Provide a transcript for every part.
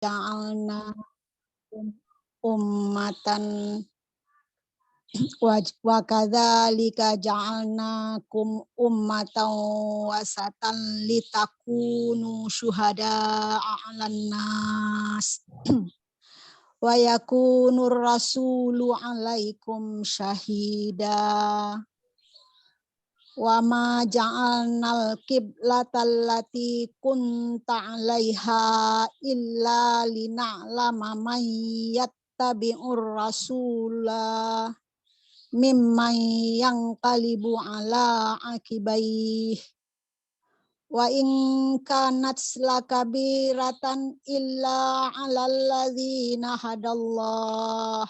ja'alna ummatan wa kadzalika ja'alnakum ummatan wasatan litakunu syuhada'a 'alan nas wa yakunur rasulu 'alaikum syahida wa ma ja'alnal qiblatal lati kunta 'alaiha illa lina'lama man yattabi'ur rasula mimman yanqalibu ala akibaih wa in kanat lakabiratan illa 'alal ladzina hadallah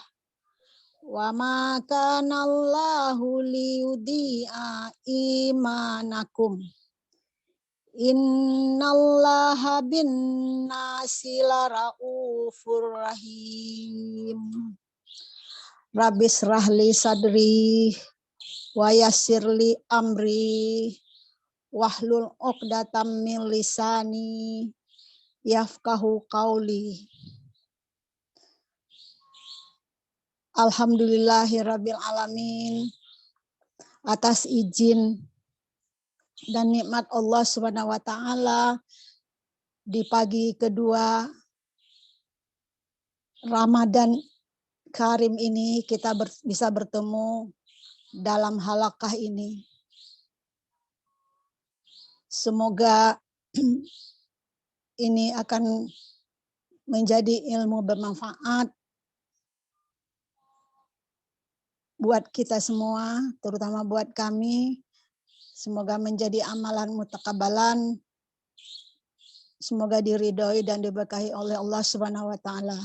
wa ma kana Allahu liyudhi'a imanakum innallaha bin nasi laraufur rahim. Rabbis rahli sadri wa yassirli amri wahlul 'uqdatam min lisani yafqahu qauli. Alhamdulillahirabbil alamin atas izin dan nikmat Allah Subhanahu wa taala di pagi kedua Ramadan Karim ini kita bisa bertemu dalam halaqah ini. Semoga ini akan menjadi ilmu bermanfaat buat kita semua, terutama buat kami. Semoga menjadi amalan mutakabbalan. Semoga diridhoi dan diberkahi oleh Allah Subhanahu wa taala.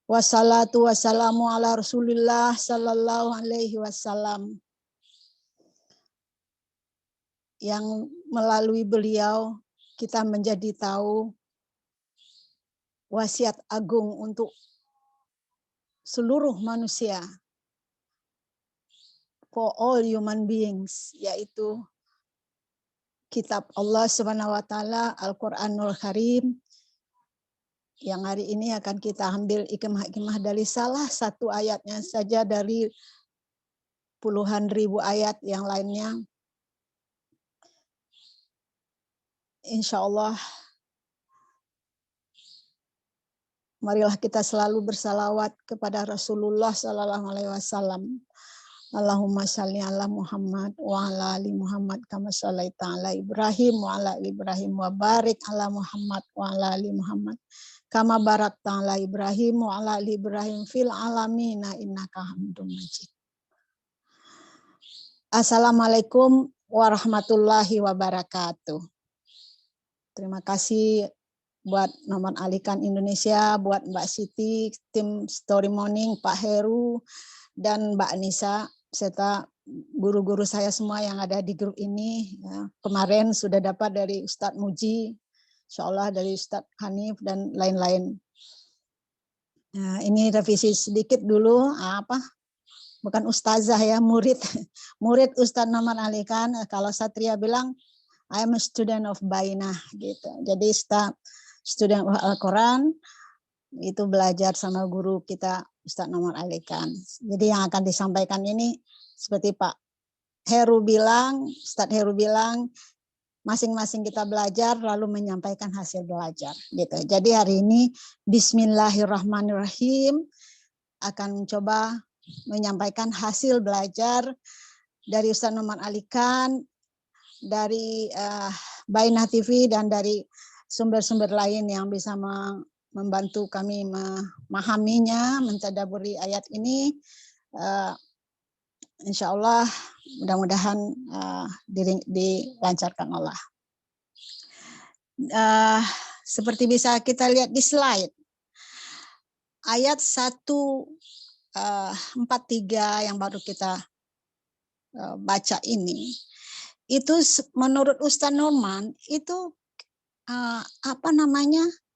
Wassalatu wassalamu ala Rasulillah sallallahu alaihi wasallam. Yang melalui beliau kita menjadi tahu wasiat agung untuk seluruh manusia, for all human beings, yaitu kitab Allah Subhanahu wa taala Al-Qur'anul Karim, yang hari ini akan kita ambil hikmah-hikmah dari salah satu ayatnya saja dari puluhan ribu ayat yang lainnya. Insya Allah, marilah kita selalu bersalawat kepada Rasulullah Sallallahu Alaihi Wasallam. Allahumma shalli ala Muhammad wa ala ali Muhammad kama shallaita ala Ibrahim wa ala ali Ibrahim wa barik ala Muhammad wa ala ali Muhammad kama barakta ala Ibrahim wa ala ali Ibrahim fil alamina innaka Hamidum Majid. Assalamualaikum warahmatullahi wabarakatuh. Terima kasih buat Nomor Alikan Indonesia, buat Mbak Siti, tim Story Morning, Pak Heru, dan Mbak Nisa, serta guru-guru saya semua yang ada di grup ini. Ya, kemarin sudah dapat dari Ustadz Muji, insya Allah dari Ustadz Hanif, dan lain-lain. Nah, ini revisi sedikit dulu, bukan ustazah ya, murid Ustadz Nomor Alikan. Kalau Satria bilang, I am a student of Bainah gitu. Jadi student of Al-Quran itu belajar sama guru kita Ustadz Nomor Alikan. Jadi yang akan disampaikan ini seperti Pak Heru bilang, Ustadz Heru bilang, masing-masing kita belajar lalu menyampaikan hasil belajar gitu. Jadi hari ini Bismillahirrahmanirrahim akan mencoba menyampaikan hasil belajar dari Ustadz Nomor Alikan, dari Bainah TV, dan dari sumber-sumber lain yang bisa membantu kami memahaminya, mentadaburi ayat ini. Insya Allah mudah-mudahan dilancarkan Allah. Seperti bisa kita lihat di slide, ayat 143 yang baru kita baca ini, itu menurut Ustadz Norman itu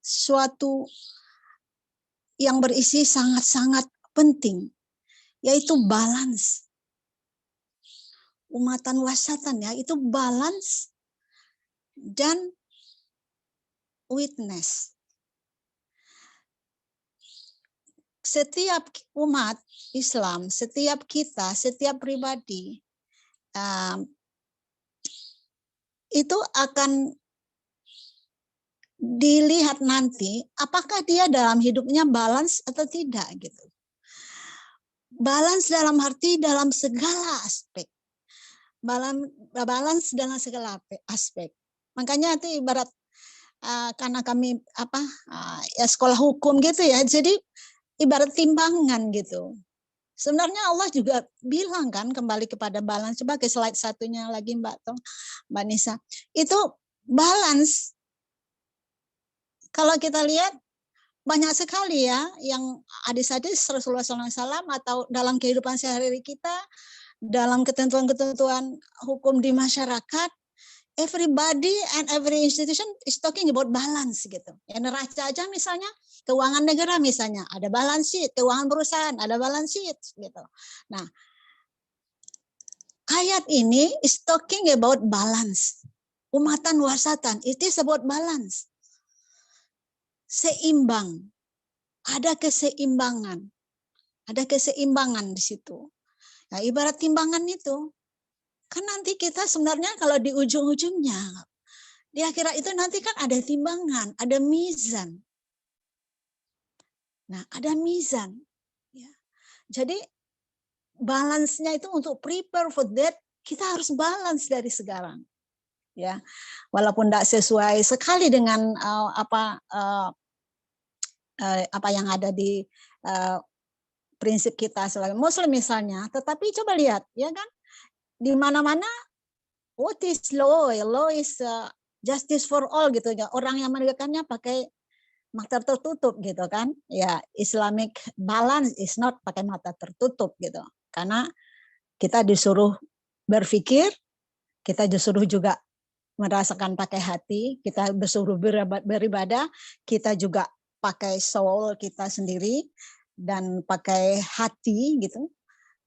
suatu yang berisi sangat-sangat penting, yaitu balance. Umatan wasatan ya, itu balance dan witness. setiap umat Islam, setiap kita, setiap pribadi itu akan dilihat nanti apakah dia dalam hidupnya balance atau tidak gitu. Balance dalam arti dalam segala aspek. Balance dalam segala aspek. Makanya itu ibarat karena kami ya sekolah hukum gitu ya. Jadi ibarat timbangan gitu. Sebenarnya Allah juga bilang kan kembali kepada balance. Coba ke slide satunya lagi Mbak Nisa. Itu balance. Kalau kita lihat banyak sekali ya yang hadis-hadis Rasulullah SAW atau dalam kehidupan sehari-hari kita, dalam ketentuan-ketentuan hukum di masyarakat, everybody and every institution is talking about balance gitu. Ya neraca aja misalnya, keuangan negara misalnya, ada balance sheet, keuangan perusahaan, ada balance sheet gitu. Nah, ayat ini is talking about balance. Umatan wasatan, it is about balance. Seimbang. Ada keseimbangan. Ada keseimbangan di situ. Nah, ibarat timbangan itu. Kan nanti kita sebenarnya kalau di ujung-ujungnya, di akhirat itu nanti kan ada timbangan, ada mizan. Nah, ada mizan. Ya. Jadi, balance-nya itu untuk prepare for that, kita harus balance dari sekarang. Ya, walaupun tidak sesuai sekali dengan apa yang ada di prinsip kita sebagai Muslim misalnya, tetapi coba lihat, ya kan, di mana-mana what is law? Law is justice for all gitu ya. Orang yang menegakkannya pakai mata tertutup gitu kan. Ya, Islamic balance is not pakai mata tertutup gitu. Karena kita disuruh berpikir, kita disuruh juga merasakan pakai hati, kita disuruh beribadah, kita juga pakai soul kita sendiri dan pakai hati gitu.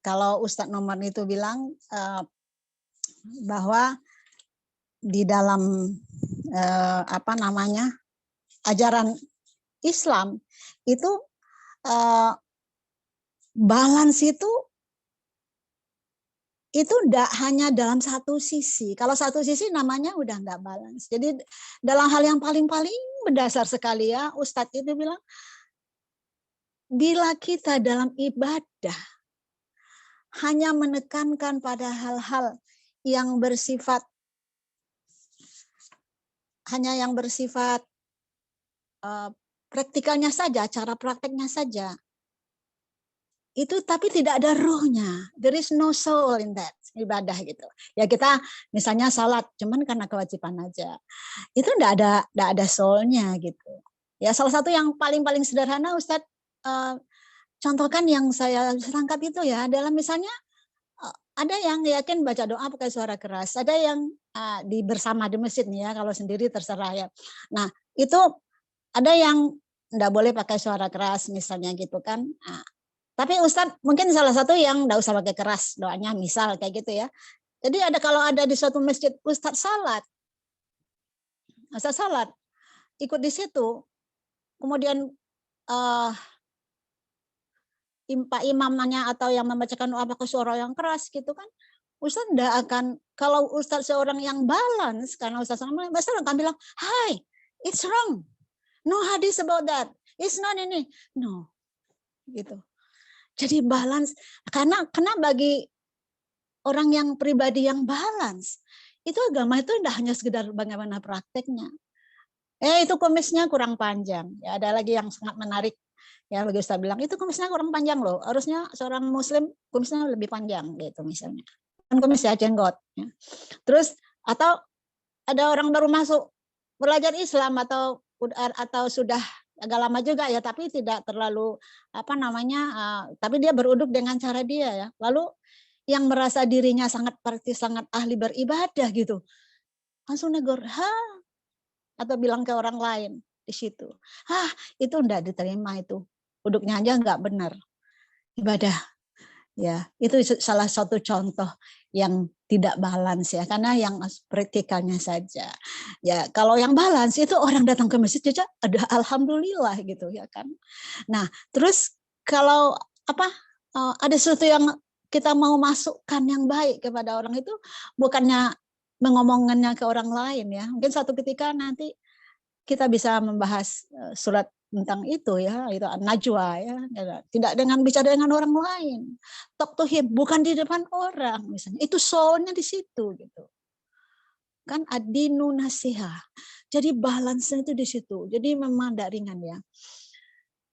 Kalau Ustadz Noman itu bilang bahwa di dalam ajaran Islam itu balance itu tidak hanya dalam satu sisi. Kalau satu sisi namanya udah nggak balance. Jadi dalam hal yang paling mendasar sekali ya, Ustadz itu bilang, bila kita dalam ibadah hanya menekankan pada hal-hal yang bersifat praktikalnya saja, cara prakteknya saja, itu tapi tidak ada ruhnya. There is no soul in that ibadah gitu. Ya kita misalnya salat, cuman karena kewajiban aja. Itu tidak ada soulnya gitu. Ya salah satu yang paling sederhana Ustadz contohkan yang saya tangkap itu ya adalah misalnya ada yang yakin baca doa pakai suara keras, ada yang bersama di masjid nih ya, kalau sendiri terserah ya. Nah itu ada yang tidak boleh pakai suara keras misalnya gitu kan. Nah, tapi Ustadz mungkin salah satu yang tidak usah pakai keras doanya misal kayak gitu ya. Jadi kalau ada di suatu masjid Ustadz salat ikut di situ, kemudian Pak imamnya atau yang membacakan doa pakai suara yang keras gitu kan, Ustadz tidak akan, kalau Ustadz seorang yang balance, karena Ustadz akan bilang, hi, it's wrong, no hadis about that, it's not ini, no, gitu. Jadi balance, karena bagi orang yang pribadi yang balance, itu agama itu tidak hanya sekedar bagaimana prakteknya. Itu kumisnya kurang panjang. Ya, ada lagi yang sangat menarik. Ya, bagi Ustaz bilang, itu kumisnya kurang panjang loh. Harusnya seorang muslim kumisnya lebih panjang gitu misalnya. Kan kumis ya, jenggot. Ya. Terus, atau ada orang baru masuk belajar Islam atau sudah agak lama juga ya, tapi tidak terlalu tapi dia beruduk dengan cara dia ya. Lalu yang merasa dirinya sangat ahli beribadah gitu, langsung negor, atau bilang ke orang lain di situ, itu enggak diterima, itu uduknya aja enggak benar ibadah ya. Itu salah satu contoh yang tidak balance ya, karena yang praktikalnya saja ya. Kalau yang balance itu orang datang ke masjid aja ada alhamdulillah gitu ya kan. Nah terus kalau ada sesuatu yang kita mau masukkan yang baik kepada orang itu, bukannya mengomongkannya ke orang lain ya. Mungkin suatu ketika nanti kita bisa membahas surat tentang itu ya, itu najwa ya, tidak dengan bicara dengan orang lain. Talk to him, bukan di depan orang misalnya. Itu soalnya di situ gitu. Kan adinu nasiha. Jadi balance-nya itu di situ. Jadi memang tidak ringan ya.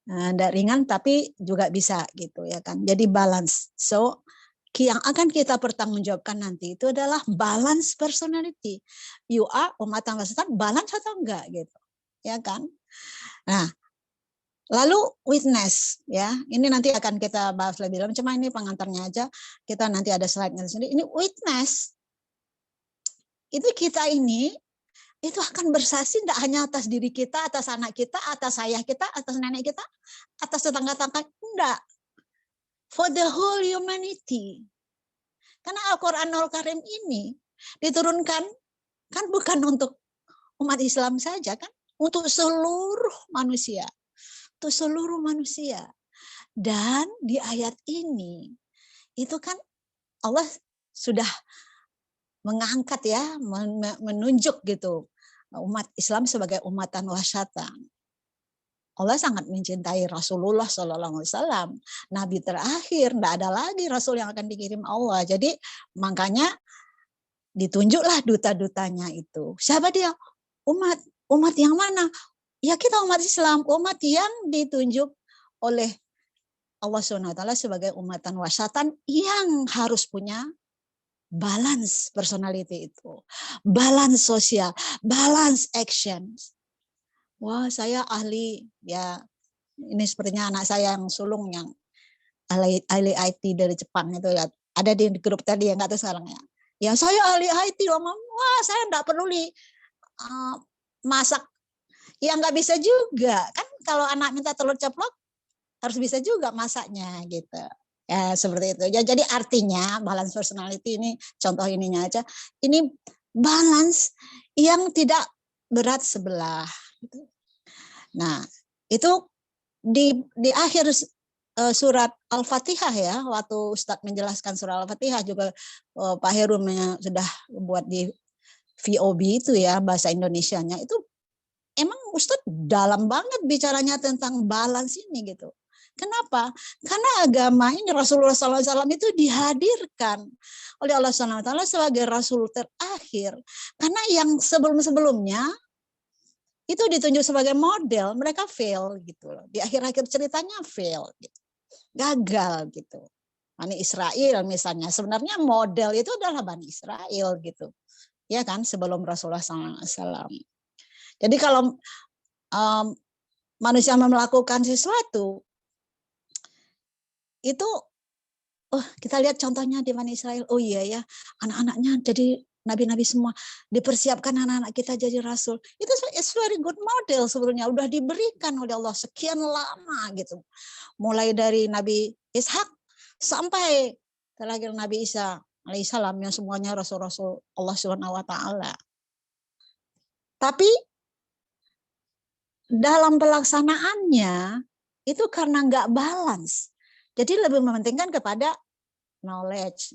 Tidak ringan tapi juga bisa gitu ya kan. Jadi balance. So yang akan kita pertanggungjawabkan nanti itu adalah balance personality. You are umat wasatan balance atau enggak gitu. Ya kan? Nah, lalu witness ya. Ini nanti akan kita bahas lebih dalam. Cuma ini pengantarnya aja. Kita nanti ada slide-nya sendiri. Ini witness. Itu kita ini itu akan bersaksi tidak hanya atas diri kita, atas anak kita, atas ayah kita, atas nenek kita, atas tetangga-tetangga, enggak. For the whole humanity. Karena Al-Quranul Karim ini diturunkan kan bukan untuk umat Islam saja kan, untuk seluruh manusia. Untuk seluruh manusia. Dan di ayat ini itu kan Allah sudah mengangkat ya, menunjuk gitu umat Islam sebagai umatan wasyatan. Allah sangat mencintai Rasulullah SAW, Nabi terakhir, tidak ada lagi Rasul yang akan dikirim Allah. Jadi makanya ditunjuklah duta-dutanya itu. Siapa dia? Umat yang mana? Ya kita umat Islam, umat yang ditunjuk oleh Allah SWT sebagai umatan wasyatan yang harus punya balance personality itu, balance sosial, balance action. Wah, saya ahli ya. Ini sepertinya anak saya yang sulung yang ahli IT dari Jepang itu ya. Ada di grup tadi yang nggak tahu sekarang ya. Ya saya ahli IT, Mama. Wah, saya nggak perlu masak. Ya nggak bisa juga kan kalau anak minta telur ceplok harus bisa juga masaknya gitu. Ya, seperti itu. Ya, jadi artinya balance personality ini contoh ininya aja. Ini balance yang tidak berat sebelah. Nah, itu di akhir surat Al-Fatihah ya, waktu Ustadz menjelaskan surat Al-Fatihah juga Pak Herum sudah buat di VOB itu ya, bahasa Indonesianya itu emang Ustadz dalam banget bicaranya tentang balance ini gitu. Kenapa? Karena agama ini Rasulullah SAW itu dihadirkan oleh Allah SWT sebagai Rasul terakhir. Karena yang sebelum-sebelumnya itu ditunjuk sebagai model, mereka fail gitu loh. Di akhir-akhir ceritanya fail, gitu. Gagal gitu. Bani Israel misalnya, sebenarnya model itu adalah Bani Israel gitu. Ya kan, sebelum Rasulullah SAW. Jadi kalau manusia melakukan sesuatu, itu kita lihat contohnya di Bani Israel. Oh iya ya, anak-anaknya jadi nabi-nabi semua, dipersiapkan anak-anak kita jadi rasul. Itu is very good model sebenarnya, udah diberikan oleh Allah sekian lama gitu. Mulai dari Nabi Ishak sampai terakhir Nabi Isa alaihissalam yang semuanya rasul-rasul Allah Subhanahu wa taala. Tapi dalam pelaksanaannya itu karena nggak balance. Jadi lebih mementingkan kepada knowledge.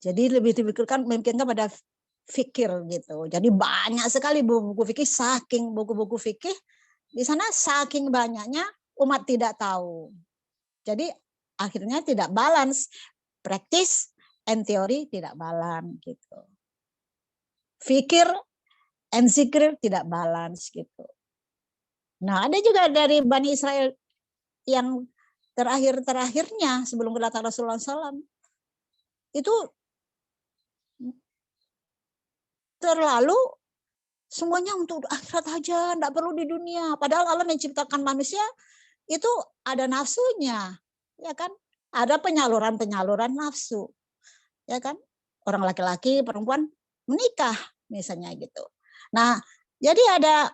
Jadi lebih dipikirkan pada fikir gitu. Jadi banyak sekali buku-buku fikih, saking buku-buku fikih di sana saking banyaknya umat tidak tahu. Jadi akhirnya tidak balance, praktis and teori tidak balance gitu. Fikir and zikir tidak balance gitu. Nah, ada juga dari Bani Israel yang terakhirnya sebelum kedatangan Rasulullah SAW itu terlalu semuanya untuk akhirat aja, enggak perlu di dunia. Padahal Allah menciptakan manusia itu ada nafsunya, ya kan? Ada penyaluran nafsu, ya kan? Orang laki-laki, perempuan menikah misalnya gitu. Nah, jadi ada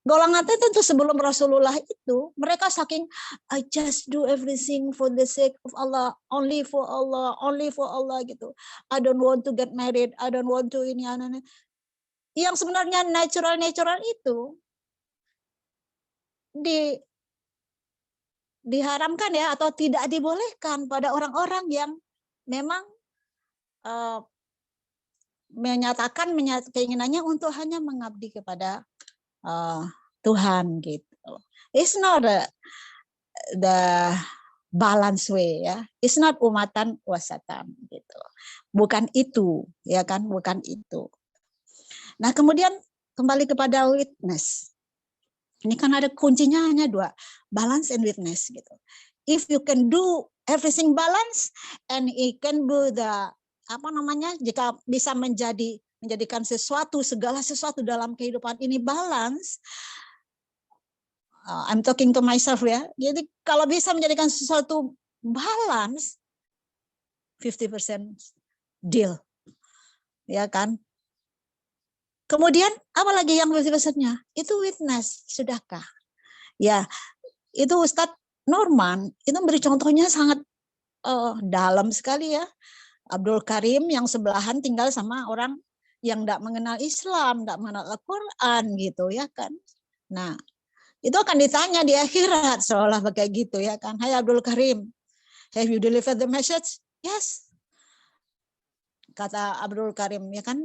golongan tertentu sebelum Rasulullah itu, mereka saking I just do everything for the sake of Allah, only for Allah gitu. I don't want to get married, I don't want to ini. Yang sebenarnya natural itu diharamkan ya, atau tidak dibolehkan pada orang-orang yang memang menyatakan keinginannya untuk hanya mengabdi kepada Tuhan gitu. It's not the balance way ya. It's not umatan wasatan gitu. Bukan itu ya kan, bukan itu. Nah, kemudian kembali kepada witness. Ini kan ada kuncinya hanya dua, balance and witness gitu. If you can do everything balance and you can do the jika bisa menjadikan segala sesuatu dalam kehidupan ini balance. I'm talking to myself ya. Jadi kalau bisa menjadikan sesuatu balance, 50% deal. Ya kan? Kemudian apalagi yang 50%-nya? Itu witness, sudahkah? Ya, itu Ustadz Norman itu memberi contohnya sangat dalam sekali ya. Abdul Karim yang sebelahan tinggal sama orang yang tidak mengenal Islam, tidak mengenal Al-Quran gitu ya kan. Nah, itu akan ditanya di akhirat seolah kayak gitu ya kan. Hai Abdul Karim, have you delivered the message? Yes. Kata Abdul Karim ya kan,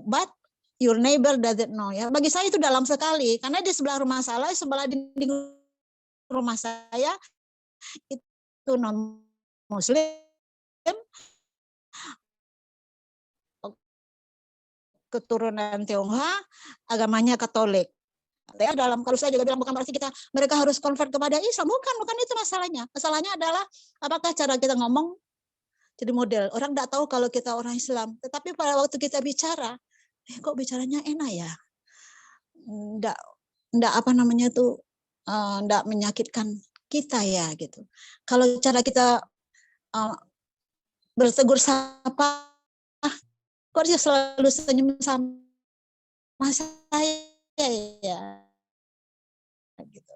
but your neighbor doesn't know ya. Bagi saya itu dalam sekali karena di sebelah rumah saya, sebelah dinding rumah saya itu non Muslim, keturunan Tionghoa, agamanya Katolik. Ya, kalau saya juga bilang bukan berarti mereka harus convert kepada Islam, bukan itu masalahnya. Masalahnya adalah apakah cara kita ngomong jadi model. Orang tidak tahu kalau kita orang Islam, tetapi pada waktu kita bicara, kok bicaranya enak ya, enggak enggak menyakitkan kita ya gitu. Kalau cara kita bertegur sapa, kok dia selalu senyum sama saya ya gitu.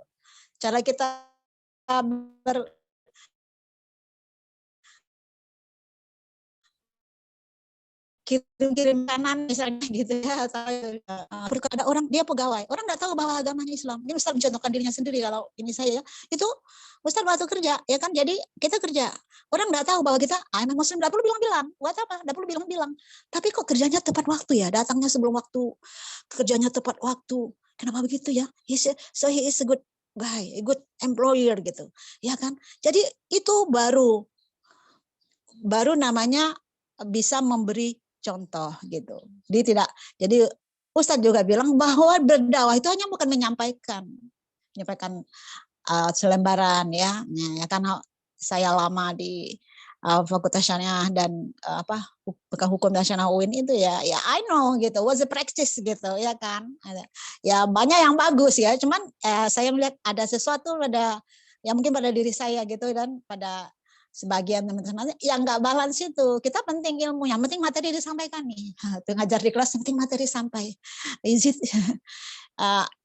Cara kita kirim kanan misalnya gitu ya, atau ada orang dia pegawai, orang nggak tahu bahwa agamanya Islam. Ini Ustaz mencontohkan dirinya sendiri kalau ini saya ya. Itu Ustaz waktu kerja ya kan, jadi kita kerja. Orang nggak tahu bahwa kita emang Muslim, nggak perlu bilang-bilang. Buat apa? Nggak perlu bilang-bilang. Tapi kok kerjanya tepat waktu ya, datangnya sebelum waktu, kerjanya tepat waktu. Kenapa begitu ya? So he is a good guy, a good employer gitu. Ya kan? Jadi itu baru namanya bisa memberi contoh gitu. Jadi Ustadz juga bilang bahwa berdakwah itu hanya bukan menyampaikan selembaran ya karena saya lama di Fakultas Syariah dan Hukum Nasional UIN itu ya I know gitu, was a practice gitu ya kan. Ya banyak yang bagus ya, cuman saya melihat ada sesuatu yang mungkin pada diri saya gitu dan pada sebagian teman-teman yang nggak balance itu. Kita penting ilmu, yang penting materi disampaikan nih. Tuh ngajar di kelas penting materi sampai.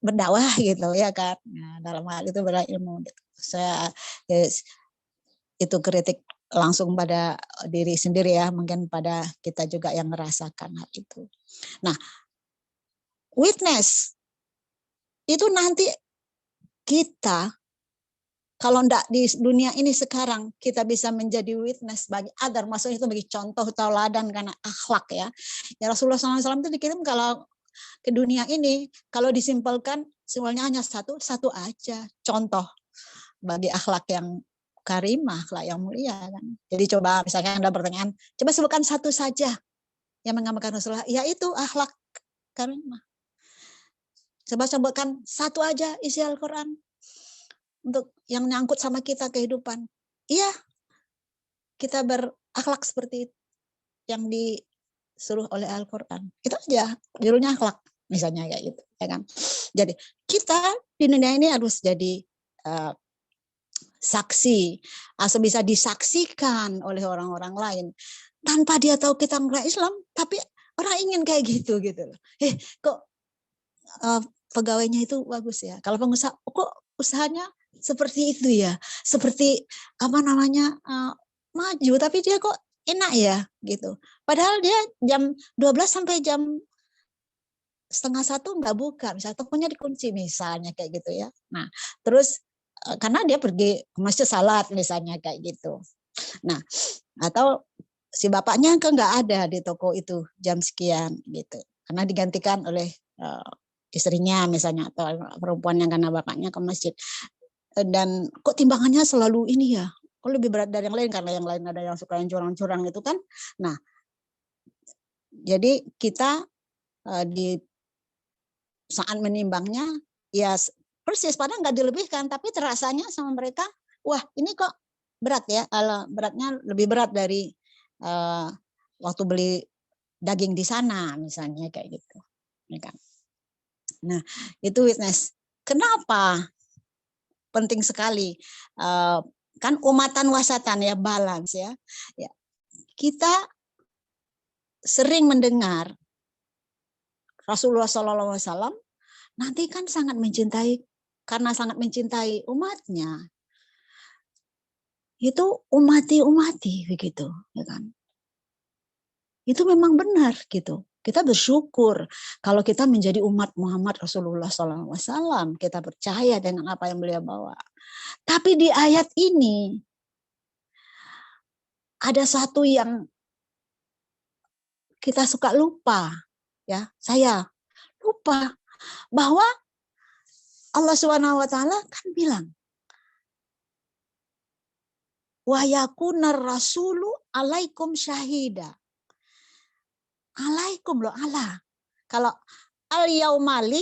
Berdakwah gitu ya kan. Nah, dalam hal itu berilmu gitu. Saya itu kritik langsung pada diri sendiri ya, mungkin pada kita juga yang merasakan hal itu. Nah, witness itu nanti kita kalau enggak di dunia ini sekarang kita bisa menjadi witness bagi other, maksudnya itu bagi contoh tauladan karena akhlak ya. Ya Rasulullah SAW itu dikirim kalau ke dunia ini, kalau disimpulkan simbolnya hanya satu aja, contoh bagi akhlak yang karimah, akhlak yang mulia kan. Jadi coba misalkan ada pertanyaan, coba sebutkan satu saja yang menggambarkan Rasulullah, yaitu akhlak karimah. Coba sebutkan satu aja isi Al-Quran untuk yang nyangkut sama kita kehidupan. Iya, kita berakhlak seperti itu yang disuruh oleh Al-Quran. Itu aja judulnya akhlak misalnya kayak gitu ya kan. Jadi kita di dunia ini harus jadi saksi, asal bisa disaksikan oleh orang-orang lain tanpa dia tahu kita nggak Islam, tapi orang ingin kayak gitu. Kok pegawainya itu bagus ya, kalau pengusaha kok usahanya seperti itu ya, seperti maju, tapi dia kok enak ya gitu. Padahal dia jam 12 sampai jam 12:30 nggak buka, misalnya tokonya dikunci misalnya kayak gitu ya. Nah, terus karena dia pergi ke masjid salat misalnya kayak gitu. Nah, atau si bapaknya kan nggak ada di toko itu jam sekian gitu, karena digantikan oleh istrinya misalnya, atau perempuan yang karena bapaknya ke masjid. Dan kok timbangannya selalu ini ya, kok lebih berat dari yang lain, karena yang lain ada yang suka yang curang-curang itu kan. Nah, jadi kita di saat menimbangnya ya persis, padahal nggak dilebihkan, tapi terasanya sama mereka, wah ini kok berat ya, beratnya lebih berat dari waktu beli daging di sana misalnya kayak gitu. Nah, itu witness. Kenapa penting sekali? Kan umatan wasatan ya, balance ya. Kita sering mendengar Rasulullah SAW nanti kan sangat mencintai, karena sangat mencintai umatnya, itu umati begitu, ya kan? Itu memang benar gitu. Kita bersyukur kalau kita menjadi umat Muhammad Rasulullah SAW. Kita percaya dengan apa yang beliau bawa. Tapi di ayat ini ada satu yang kita suka lupa, ya. Saya lupa bahwa Allah SWT kan bilang, wa yakunar rasulu alaikum syahida. Alaikum loh, Allah. Kalau al-yaumali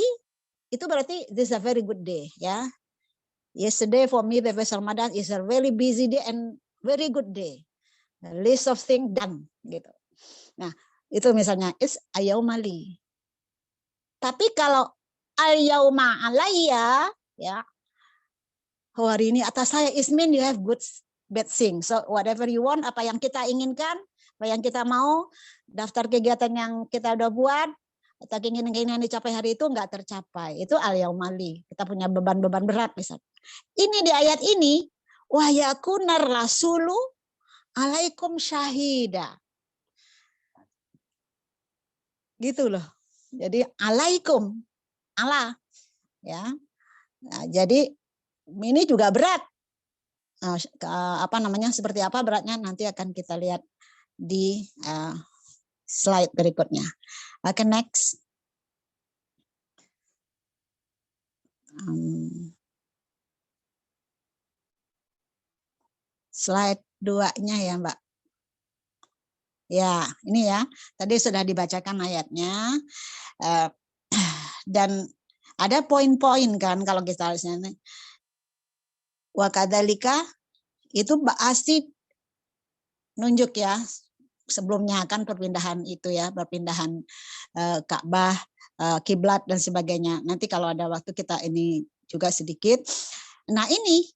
itu berarti this is a very good day ya. Yesterday for me the first Ramadan is a very busy day and very good day. A list of things done gitu. Nah, itu misalnya is al-yaumali. Tapi kalau al-yauma alayya ya, hari ini atas saya, is mean you have good bad things. So whatever you want, apa yang kita inginkan, apa yang kita mau, daftar kegiatan yang kita udah buat, atau keinginan-keinginan yang dicapai hari itu nggak tercapai. Itu al-yaumali. Kita punya beban-beban berat misalnya. Ini di ayat ini, wa yakunar rasulu alaikum syahida. Gitu loh. Jadi alaikum, Allah ya. Nah, jadi ini juga berat. Apa namanya, seperti apa beratnya nanti akan kita lihat di slide berikutnya. Oke, next. Slide 2-nya ya, Mbak. Ya, ini ya. Tadi sudah dibacakan ayatnya. Dan ada poin-poin kan kalau kita lihat. Wa kadzalika itu pasti nunjuk ya, sebelumnya kan perpindahan itu ya, perpindahan Ka'bah, kiblat dan sebagainya. Nanti kalau ada waktu kita ini juga sedikit. Nah, ini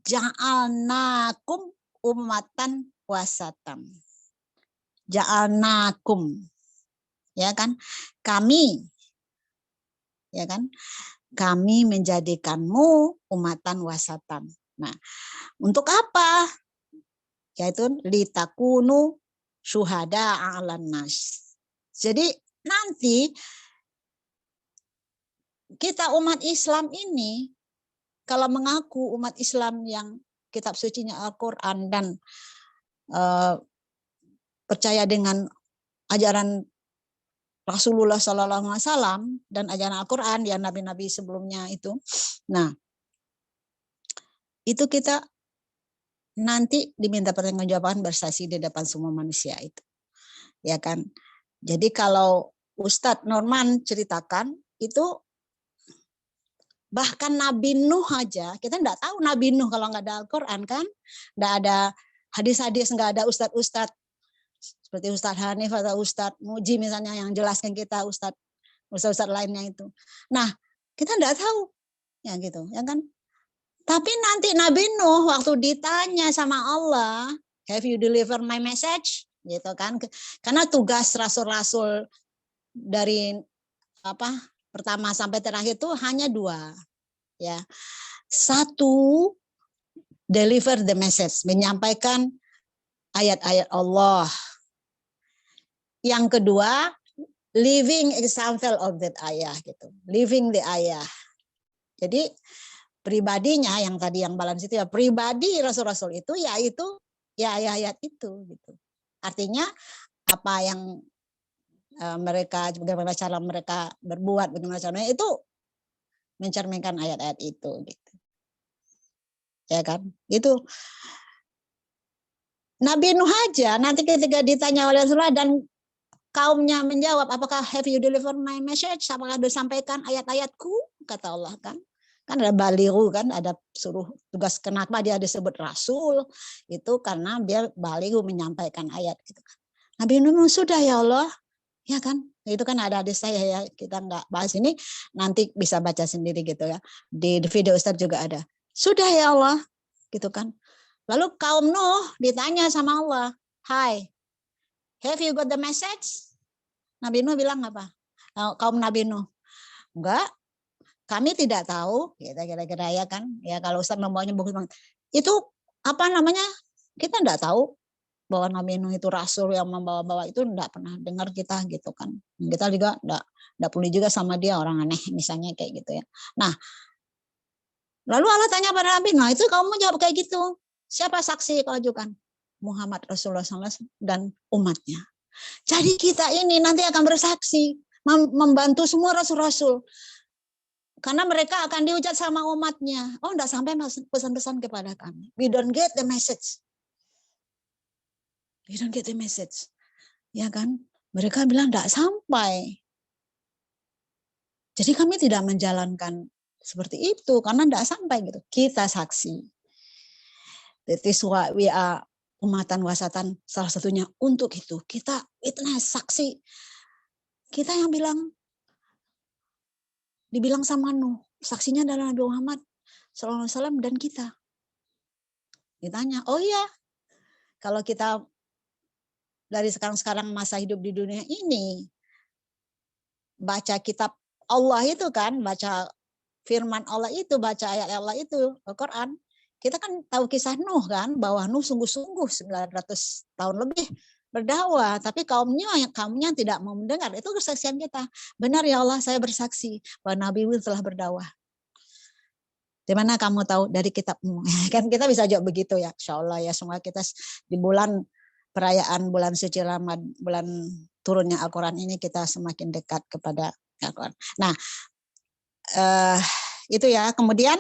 ja'alnakum ummatan wasatan. Ja'alnakum. Ya kan? Kami ya kan? Kami menjadikanmu umatan wasatan. Nah, untuk apa? Yaitu litakunu syuhada 'alan nas. Jadi nanti kita umat Islam ini kalau mengaku umat Islam yang kitab sucinya Al-Qur'an dan percaya dengan ajaran Rasulullah SAW dan ajaran Al-Qur'an ya, nabi-nabi sebelumnya itu. Nah, itu kita nanti diminta pertanggungjawaban bersaksi di depan semua manusia itu. Ya kan? Jadi kalau Ustadz Norman ceritakan itu, bahkan Nabi Nuh aja, kita enggak tahu Nabi Nuh kalau enggak ada Al-Qur'an kan? Enggak ada hadis-hadis, enggak ada ustadz-ustadz seperti Ustadz Hanif atau Ustadz Muji misalnya yang jelaskan kita, ustadz lainnya itu. Nah, kita enggak tahu. Ya gitu, ya kan? Tapi nanti Nabi Nuh waktu ditanya sama Allah, have you delivered my message? Gitu kan? Karena tugas rasul-rasul dari pertama sampai terakhir itu hanya 2. Ya. 1, deliver the message, menyampaikan ayat-ayat Allah. Yang kedua, living example of that ayah gitu. Living the ayah. Jadi pribadinya yang tadi yang balance itu ya pribadi rasul-rasul itu ya ayat-ayat itu gitu. Artinya apa yang mereka, bagaimana cara mereka berbuat, bagaimana caranya itu mencerminkan ayat-ayat itu gitu. Ya kan? Itu Nabi Nuh aja nanti ketika ditanya oleh Rasulullah dan kaumnya menjawab, apakah have you delivered my message? Apakah disampaikan ayat-ayatku? Kata Allah kan. Kan ada baliru kan, ada suruh tugas, kenapa dia disebut rasul? Itu karena dia baliru menyampaikan ayat gitu kan. Nabi Nuh sudah ya Allah, ya kan? Itu kan ada hadis saya ya, kita nggak bahas ini, nanti bisa baca sendiri gitu ya. Di video Ustaz juga ada. Sudah ya Allah, gitu kan. Lalu kaum Nuh ditanya sama Allah, "Hai, have you got the message?" Nabi Nuh bilang apa? Kaum Nabi Nuh, enggak, kami tidak tahu, kira-kira ya kan. Ya kalau Ustaz membawanya bagus banget. Itu apa namanya? Kita enggak tahu bahwa Nabi Nuh itu rasul yang membawa-bawa, itu enggak pernah dengar kita gitu kan. Kita juga enggak peduli juga sama dia, orang aneh misalnya kayak gitu ya. Nah, lalu Allah tanya pada Nabi, nah itu kamu jawab kayak gitu. Siapa saksi kau ajukan? Muhammad Rasulullah SAW dan umatnya. Jadi kita ini nanti akan bersaksi, membantu semua rasul-rasul. Karena mereka akan dihujat sama umatnya. Oh, enggak sampai pesan-pesan kepada kami. We don't get the message. We don't get the message. Ya kan? Mereka bilang enggak sampai. Jadi kami tidak menjalankan seperti itu karena enggak sampai gitu. Kita saksi. That is why we are umatan wasatan, salah satunya untuk itu. Kita witness, saksi. Kita yang dibilang sama Nuh, saksinya adalah Nabi Muhammad SAW dan kita. Ditanya, oh iya, kalau kita dari sekarang masa hidup di dunia ini, baca kitab Allah itu kan, baca firman Allah itu, baca ayat Allah itu, Al-Quran, kita kan tahu kisah Nuh kan, bahwa Nuh sungguh-sungguh 900 tahun lebih berdakwah, tapi kaumnya tidak mau mendengar. Itu kesaksian kita. Benar ya Allah, saya bersaksi bahwa Nabi telah berdakwah. Di mana kamu tahu? Dari kitabmu. Kan kita bisa jawab begitu ya. Insya Allah ya, semua kita di bulan perayaan bulan suci Ramadan, bulan turunnya Al-Quran ini, kita semakin dekat kepada Al-Quran. Nah, itu ya. Kemudian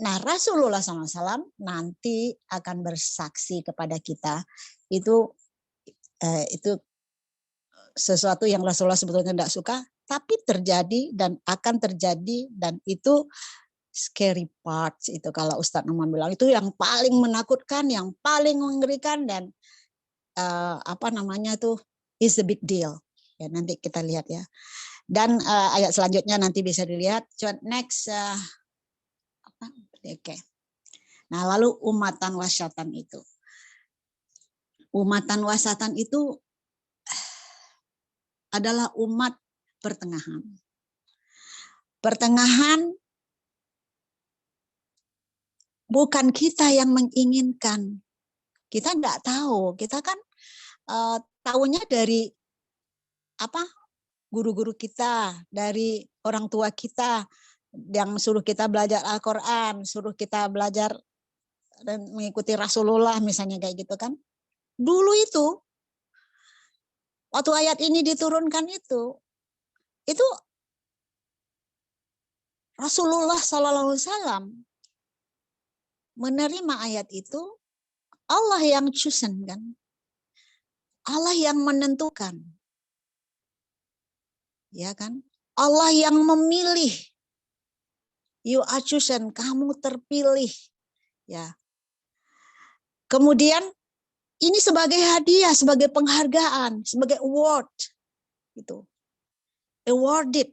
nah, Rasulullah SAW nanti akan bersaksi kepada kita. Itu sesuatu yang Rasulullah sebetulnya tidak suka, tapi terjadi dan akan terjadi, dan itu scary parts itu kalau Ustadz Numan bilang itu yang paling menakutkan, yang paling mengerikan, dan apa namanya tuh is a big deal. Ya, nanti kita lihat ya. Dan ayat selanjutnya nanti bisa dilihat. Next. Oke. Nah, lalu umatan wasatan itu. Umatan wasatan itu adalah umat pertengahan. Pertengahan bukan kita yang menginginkan. Kita enggak tahu. Kita kan tahunya dari apa? Guru-guru kita, dari orang tua kita yang suruh kita belajar Al-Quran, suruh kita belajar dan mengikuti Rasulullah misalnya kayak gitu kan. Dulu itu waktu ayat ini diturunkan itu Rasulullah SAW menerima ayat itu, Allah yang chosen kan, Allah yang menentukan, ya kan, Allah yang memilih. You are chosen, kamu terpilih, ya. Kemudian ini sebagai hadiah, sebagai penghargaan, sebagai award, gitu, awarded.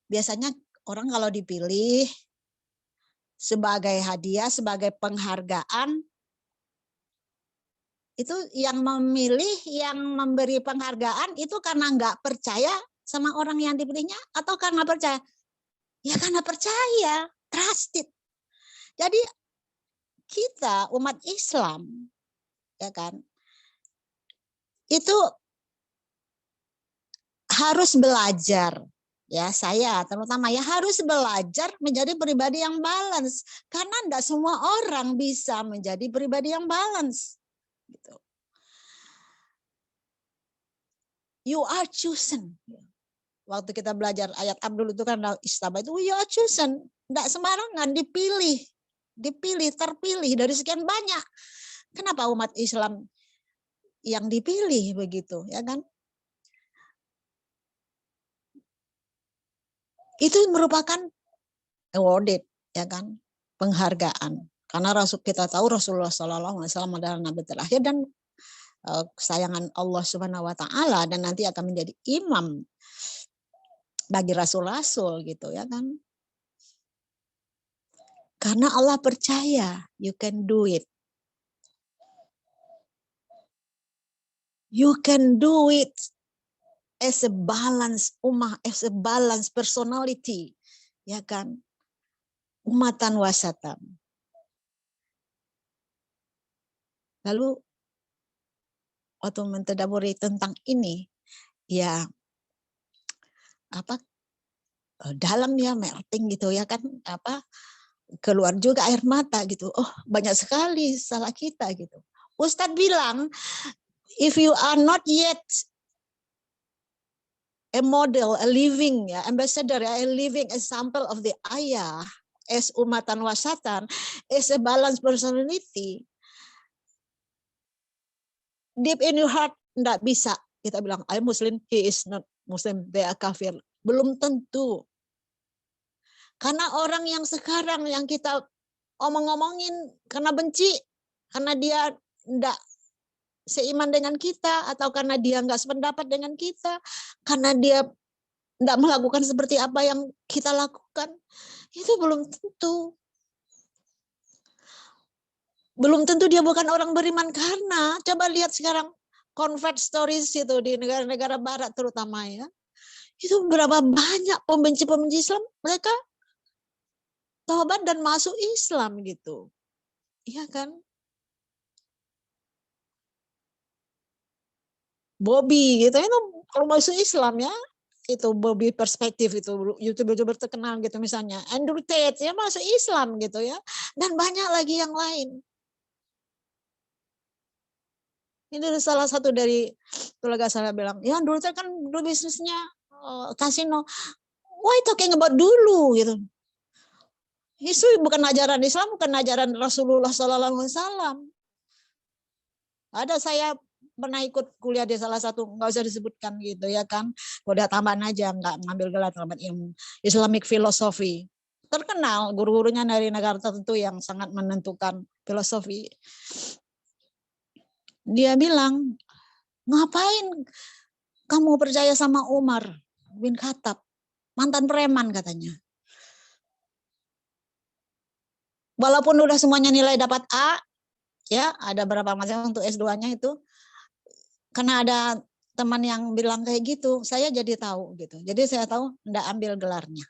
Biasanya orang kalau dipilih sebagai hadiah, sebagai penghargaan, itu yang memilih, yang memberi penghargaan itu karena nggak percaya sama orang yang dipilihnya, atau karena percaya? Ya karena percaya, trusted. Jadi kita umat Islam, ya kan, itu harus belajar ya saya terutama ya harus belajar menjadi pribadi yang balance, karena tidak semua orang bisa menjadi pribadi yang balance. Gitu. You are chosen. Waktu kita belajar ayat Abdul itu kan istaba itu you are chosen, tidak sembarangan, dipilih, terpilih dari sekian banyak. Kenapa umat Islam yang dipilih begitu, ya kan? Itu merupakan awarded, ya kan, penghargaan. Karena kita tahu Rasulullah SAW adalah nabi terakhir dan kesayangan Allah Subhanahu Wa Taala, dan nanti akan menjadi imam bagi rasul-rasul gitu, ya kan. Karena Allah percaya you can do it. You can do it as a balance ummah, as a balance personality, ya kan, umatan wasatan. Lalu waktu mentadaburi tentang ini, ya apa dalam ya melting gitu, ya kan, apa keluar juga air mata gitu. Oh banyak sekali salah kita gitu. Ustadz bilang, if you are not yet a model, a living ambassador, a living example of the ayah as umatan wasatan, as a balanced personality, deep in your heart enggak bisa kita bilang I Muslim, he is not Muslim, they are kafir. Belum tentu. Karena orang yang sekarang yang kita omong-omongin karena benci, karena dia enggak seiman dengan kita, atau karena dia enggak sependapat dengan kita, karena dia enggak melakukan seperti apa yang kita lakukan, itu belum tentu. Belum tentu dia bukan orang beriman, karena coba lihat sekarang convert stories itu di negara-negara barat terutama ya. Itu berapa banyak pembenci-pembenci Islam, mereka taubat dan masuk Islam gitu. Iya kan? Bobby gitu itu kalau masuk Islam ya, itu Bobby Perspektif itu YouTuber terkenal gitu misalnya. Andrew Tate ya masuk Islam gitu ya. Dan banyak lagi yang lain. Ini salah satu dari kolega saya bilang, ya Andrew Tate kan dulu bisnisnya kasino. Why talking about dulu gitu. Itu bukan ajaran Islam, bukan ajaran Rasulullah SAW. Ada saya pernah ikut kuliah di salah satu, nggak usah disebutkan gitu ya kan, udah tambahan aja, nggak ngambil gelar tambahan ilmu Islamic Philosophy, terkenal guru-gurunya dari negara tertentu yang sangat menentukan filosofi. Dia bilang, ngapain kamu percaya sama Umar bin Khattab, mantan preman katanya, walaupun udah semuanya nilai dapat A ya, ada berapa macam untuk S2-nya itu. Karena ada teman yang bilang kayak gitu, saya jadi tahu gitu. Jadi saya tahu enggak ambil gelarnya.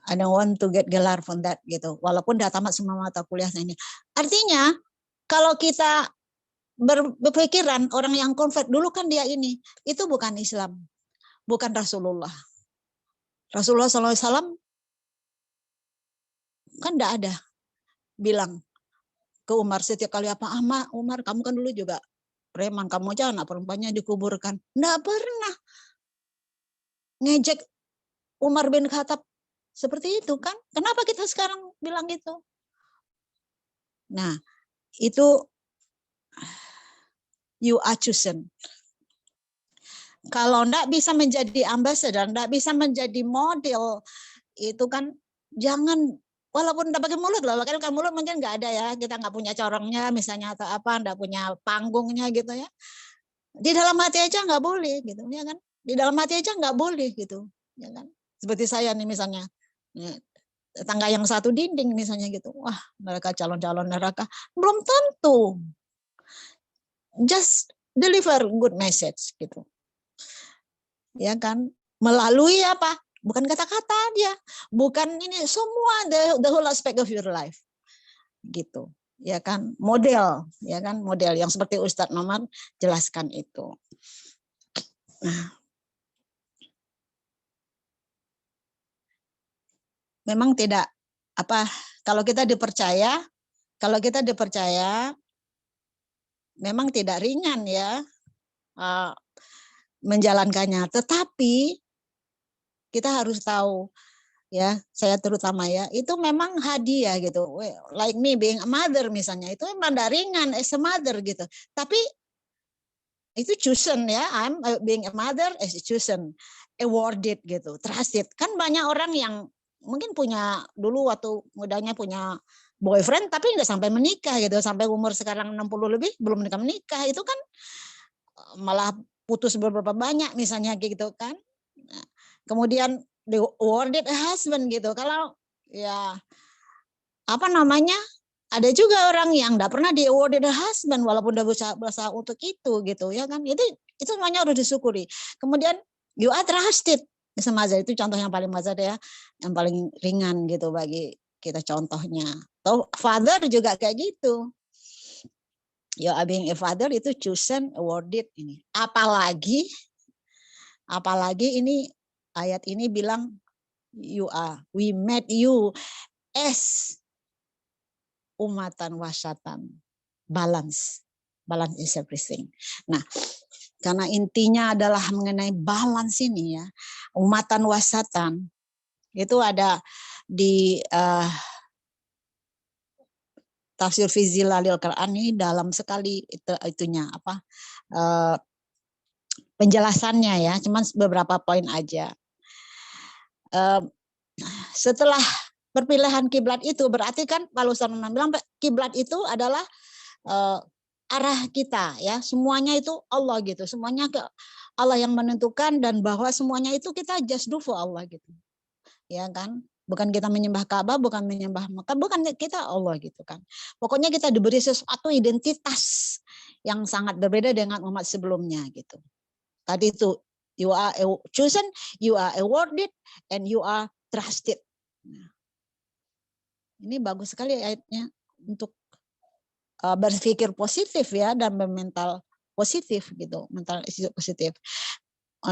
I don't want to get gelar from that gitu. Walaupun udah tamat semua mata kuliahnya ini. Artinya kalau kita berpikiran orang yang convert dulu kan dia ini, itu bukan Islam, bukan Rasulullah. Rasulullah SAW kan enggak ada bilang ke Umar setiap kali apa, Umar kamu kan dulu juga preman, kamu aja anak perempuannya dikuburkan. Enggak pernah ngejek Umar bin Khattab seperti itu kan. Kenapa kita sekarang bilang gitu? Nah, itu you are chosen. Kalau enggak bisa menjadi ambassador, enggak bisa menjadi model, itu kan jangan, walaupun enggak pakai mulut loh, pakai mulut mungkin enggak ada ya, kita enggak punya corongnya misalnya atau apa, enggak punya panggungnya gitu ya. Di dalam hati aja enggak boleh gitu ya kan. Di dalam hati aja enggak boleh gitu, ya kan. Seperti saya nih misalnya. Tetangga yang satu dinding misalnya gitu. Wah, mereka calon-calon neraka. Belum tentu. Just deliver good message gitu. Ya kan? Melalui apa? Bukan kata-kata dia, bukan ini, semua the whole aspect of your life. Gitu. Ya kan? Model, ya kan? Model yang seperti Ustadz Nomar jelaskan itu. Nah, memang tidak apa, kalau kita dipercaya memang tidak ringan ya menjalankannya. Tetapi kita harus tahu ya, saya terutama ya, itu memang hadiah gitu. Like me being a mother misalnya, itu memang tidak ringan as a mother gitu. Tapi itu chosen ya, I'm being a mother as chosen, awarded gitu, trusted. Kan banyak orang yang mungkin punya dulu waktu mudanya punya boyfriend tapi nggak sampai menikah gitu, sampai umur sekarang 60 lebih belum menikah, itu kan malah putus beberapa banyak misalnya gitu kan. Nah, kemudian the awarded a husband gitu. Kalau ya apa namanya, ada juga orang yang enggak pernah di awarded a husband walaupun udah berusaha untuk itu gitu ya kan. Itu semuanya harus disyukuri. Kemudian you are trusted sama Mazhar, itu contoh yang paling Mazhar ya, yang paling ringan gitu bagi kita contohnya. Atau father juga kayak gitu. You are being a father itu chosen, awarded ini. Apalagi ini ayat ini bilang we made you as umatan wasatan, balance is everything. Nah, karena intinya adalah mengenai balance ini ya, umatan wasatan itu ada di tafsir fi zilalil Quran ini dalam sekali itunya apa penjelasannya ya, cuman beberapa poin aja. Setelah perpilihan kiblat itu berarti kan kalau Ustaz bilang kiblat itu adalah arah kita ya, semuanya itu Allah gitu, semuanya ke Allah yang menentukan, dan bahwa semuanya itu kita just do for Allah gitu ya kan, bukan kita menyembah Ka'bah, bukan menyembah Mekah, bukan, kita Allah gitu kan. Pokoknya kita diberi sesuatu identitas yang sangat berbeda dengan umat sebelumnya gitu. Tadi itu you are chosen, you are awarded, and you are trusted. Nah, ini bagus sekali ayatnya untuk berpikir positif ya, dan mental positif gitu, mental positif.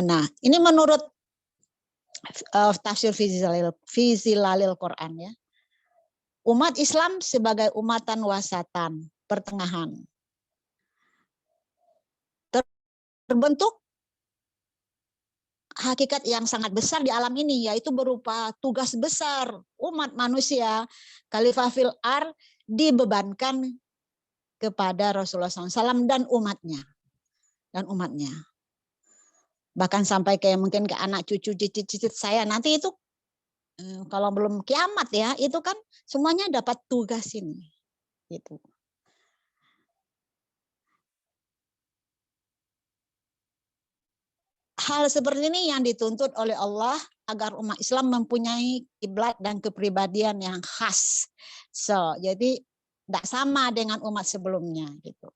Nah, ini menurut tafsir fi zilalil Quran ya. Umat Islam sebagai umatan wasatan, pertengahan. Terbentuk hakikat yang sangat besar di alam ini, yaitu berupa tugas besar umat manusia, khalifah fil ar, dibebankan kepada Rasulullah SAW dan umatnya. Bahkan sampai kayak mungkin ke anak cucu cicit saya nanti itu, kalau belum kiamat ya, itu kan semuanya dapat tugas ini. Gitu. Hal seperti ini yang dituntut oleh Allah agar umat Islam mempunyai kiblat dan kepribadian yang khas. Jadi tidak sama dengan umat sebelumnya gitu.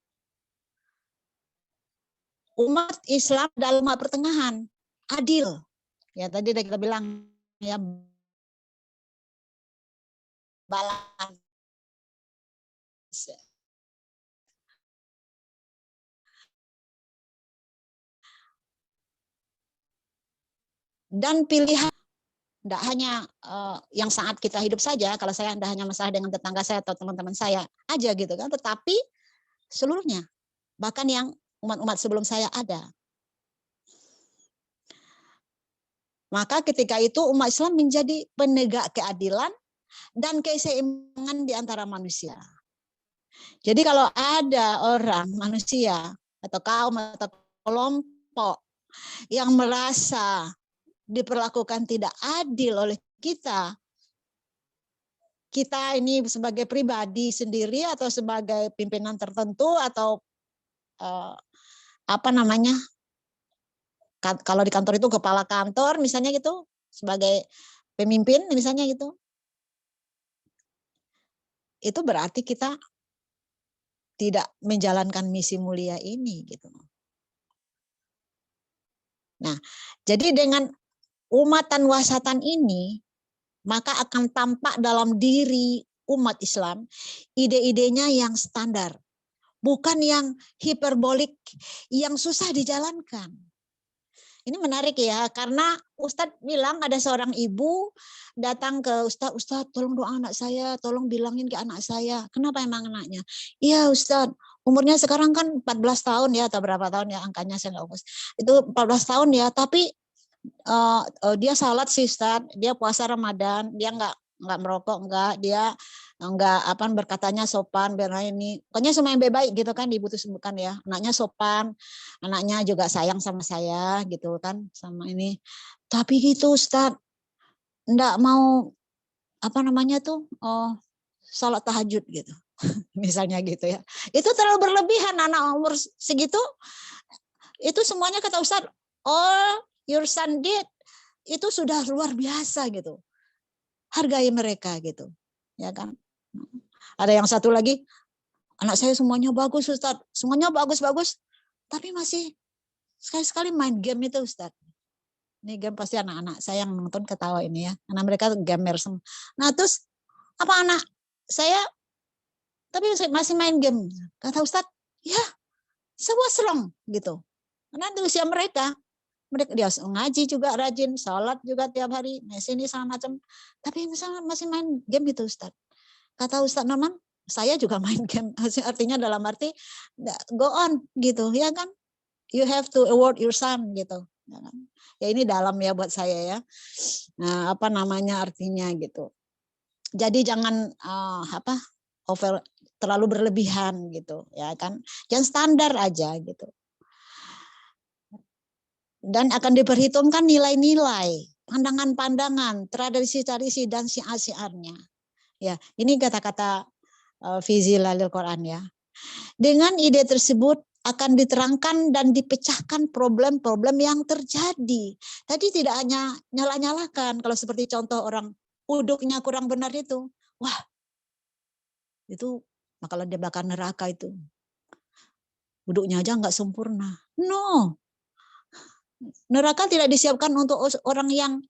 Umat Islam dalam pertengahan, adil. Ya tadi kita bilang ya, balance. Dan pilihan tidak hanya yang saat kita hidup saja, kalau saya tidak hanya masalah dengan tetangga saya atau teman-teman saya aja gitu kan, tetapi seluruhnya, bahkan yang umat-umat sebelum saya ada. Maka ketika itu umat Islam menjadi penegak keadilan dan keseimbangan di antara manusia. Jadi kalau ada orang, manusia atau kaum atau kelompok yang merasa diperlakukan tidak adil oleh kita ini sebagai pribadi sendiri atau sebagai pimpinan tertentu atau apa namanya, kalau di kantor itu kepala kantor misalnya gitu, sebagai pemimpin misalnya gitu, itu berarti kita tidak menjalankan misi mulia ini gitu. Nah, jadi dengan umatan wasatan ini, maka akan tampak dalam diri umat Islam ide-idenya yang standar, bukan yang hiperbolik, yang susah dijalankan. Ini menarik ya, karena Ustadz bilang ada seorang ibu datang ke Ustadz, Ustadz tolong doa anak saya, tolong bilangin ke anak saya. Kenapa emang anaknya? Iya Ustadz, umurnya sekarang kan 14 tahun ya, atau berapa tahun ya angkanya saya nggak fokus. Itu 14 tahun ya, tapi dia salat sih Ustadz, dia puasa Ramadan, dia nggak merokok, dia nggak apa berkatanya sopan, biar ini pokoknya semua yang baik gitu kan ibu tuh sebutkan ya, anaknya sopan, anaknya juga sayang sama saya gitu kan, sama ini, tapi gitu Ustadz nggak mau apa namanya tuh salat tahajud gitu misalnya gitu ya, itu terlalu berlebihan anak umur segitu. Itu semuanya kata Ustadz, oh your son did, itu sudah luar biasa gitu, hargai mereka gitu ya kan. Ada yang satu lagi, anak saya semuanya bagus Ustadz, semuanya bagus-bagus, tapi masih sekali-sekali main game itu Ustadz. Ini game pasti anak-anak saya yang nonton ketawa ini ya, karena mereka gamer semua. Nah terus apa anak saya tapi masih main game, kata Ustadz, ya so what's wrong gitu, karena di usia mereka dia ngaji juga rajin, sholat juga tiap hari, sini sama macam, tapi misalnya masih main game itu Ustadz. Kata Ustadz Norman, saya juga main game, artinya dalam arti go on gitu ya kan, you have to award your son gitu ya, kan? Ya ini dalam ya buat saya ya. Nah apa namanya artinya gitu, jadi jangan over terlalu berlebihan gitu ya kan, jangan standar aja gitu, dan akan diperhitungkan nilai-nilai, pandangan-pandangan, tradisi-tradisi dan syiar-syiarnya. Ya, ini kata-kata Fizi Lalil Quran ya. Dengan ide tersebut akan diterangkan dan dipecahkan problem-problem yang terjadi. Tadi tidak hanya nyala-nyalakan, kalau seperti contoh orang uduknya kurang benar itu, wah itu bakalan dia bakar neraka itu. Uduknya aja nggak sempurna. No, neraka tidak disiapkan untuk orang yang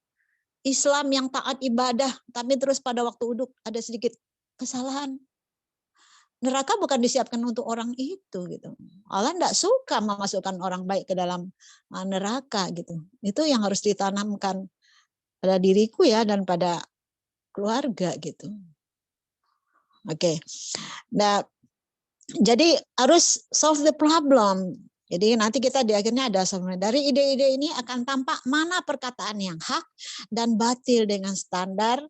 Islam yang taat ibadah, tapi terus pada waktu uduk ada sedikit kesalahan. Neraka bukan disiapkan untuk orang itu gitu. Allah tidak suka memasukkan orang baik ke dalam neraka gitu. Itu yang harus ditanamkan pada diriku ya dan pada keluarga gitu. Oke. Nah, jadi harus solve the problem. Jadi nanti kita di akhirnya ada dari ide-ide ini akan tampak mana perkataan yang hak dan batil dengan standar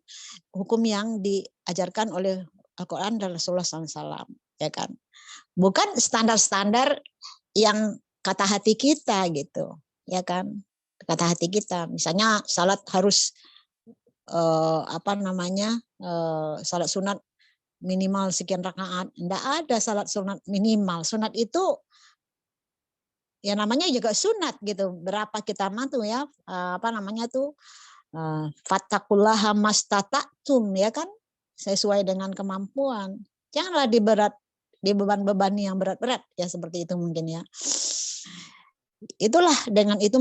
hukum yang diajarkan oleh Al-Quran dan Rasulullah SAW, ya kan? Bukan standar-standar yang kata hati kita gitu, ya kan? Kata hati kita, misalnya salat harus salat sunat minimal sekian rakaat. Enggak ada salat sunat minimal. Sunat itu ya namanya juga sunat gitu. Berapa kita mampu ya, fattaqullaha mastata'tum ya kan, sesuai dengan kemampuan. Janganlah dibeban-bebani yang berat-berat ya, seperti itu mungkin ya. Itulah dengan itu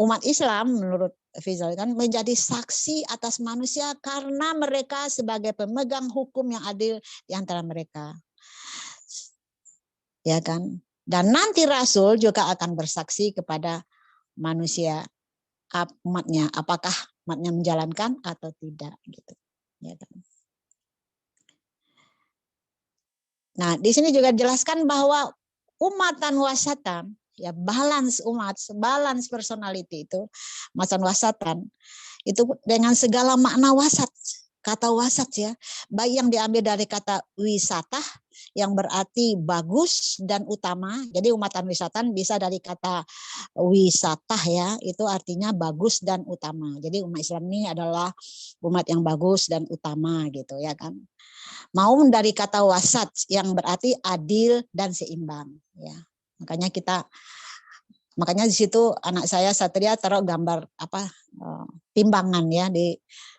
umat Islam menurut Fizal kan menjadi saksi atas manusia karena mereka sebagai pemegang hukum yang adil di antara mereka. Ya kan? Dan nanti Rasul juga akan bersaksi kepada manusia umatnya, apakah umatnya menjalankan atau tidak gitu. Ya kan? Nah, di sini juga dijelaskan bahwa umatan wasatan, ya balance umat, balance personality itu, umatan wasatan itu dengan segala makna wasat. Kata wasat ya, baik yang diambil dari kata wisata yang berarti bagus dan utama. Jadi umatan wisatan bisa dari kata wisata ya, itu artinya bagus dan utama. Jadi umat Islam ini adalah umat yang bagus dan utama gitu ya kan. Mau dari kata wasat yang berarti adil dan seimbang ya. Makanya di situ anak saya Satria taruh gambar timbangan ya,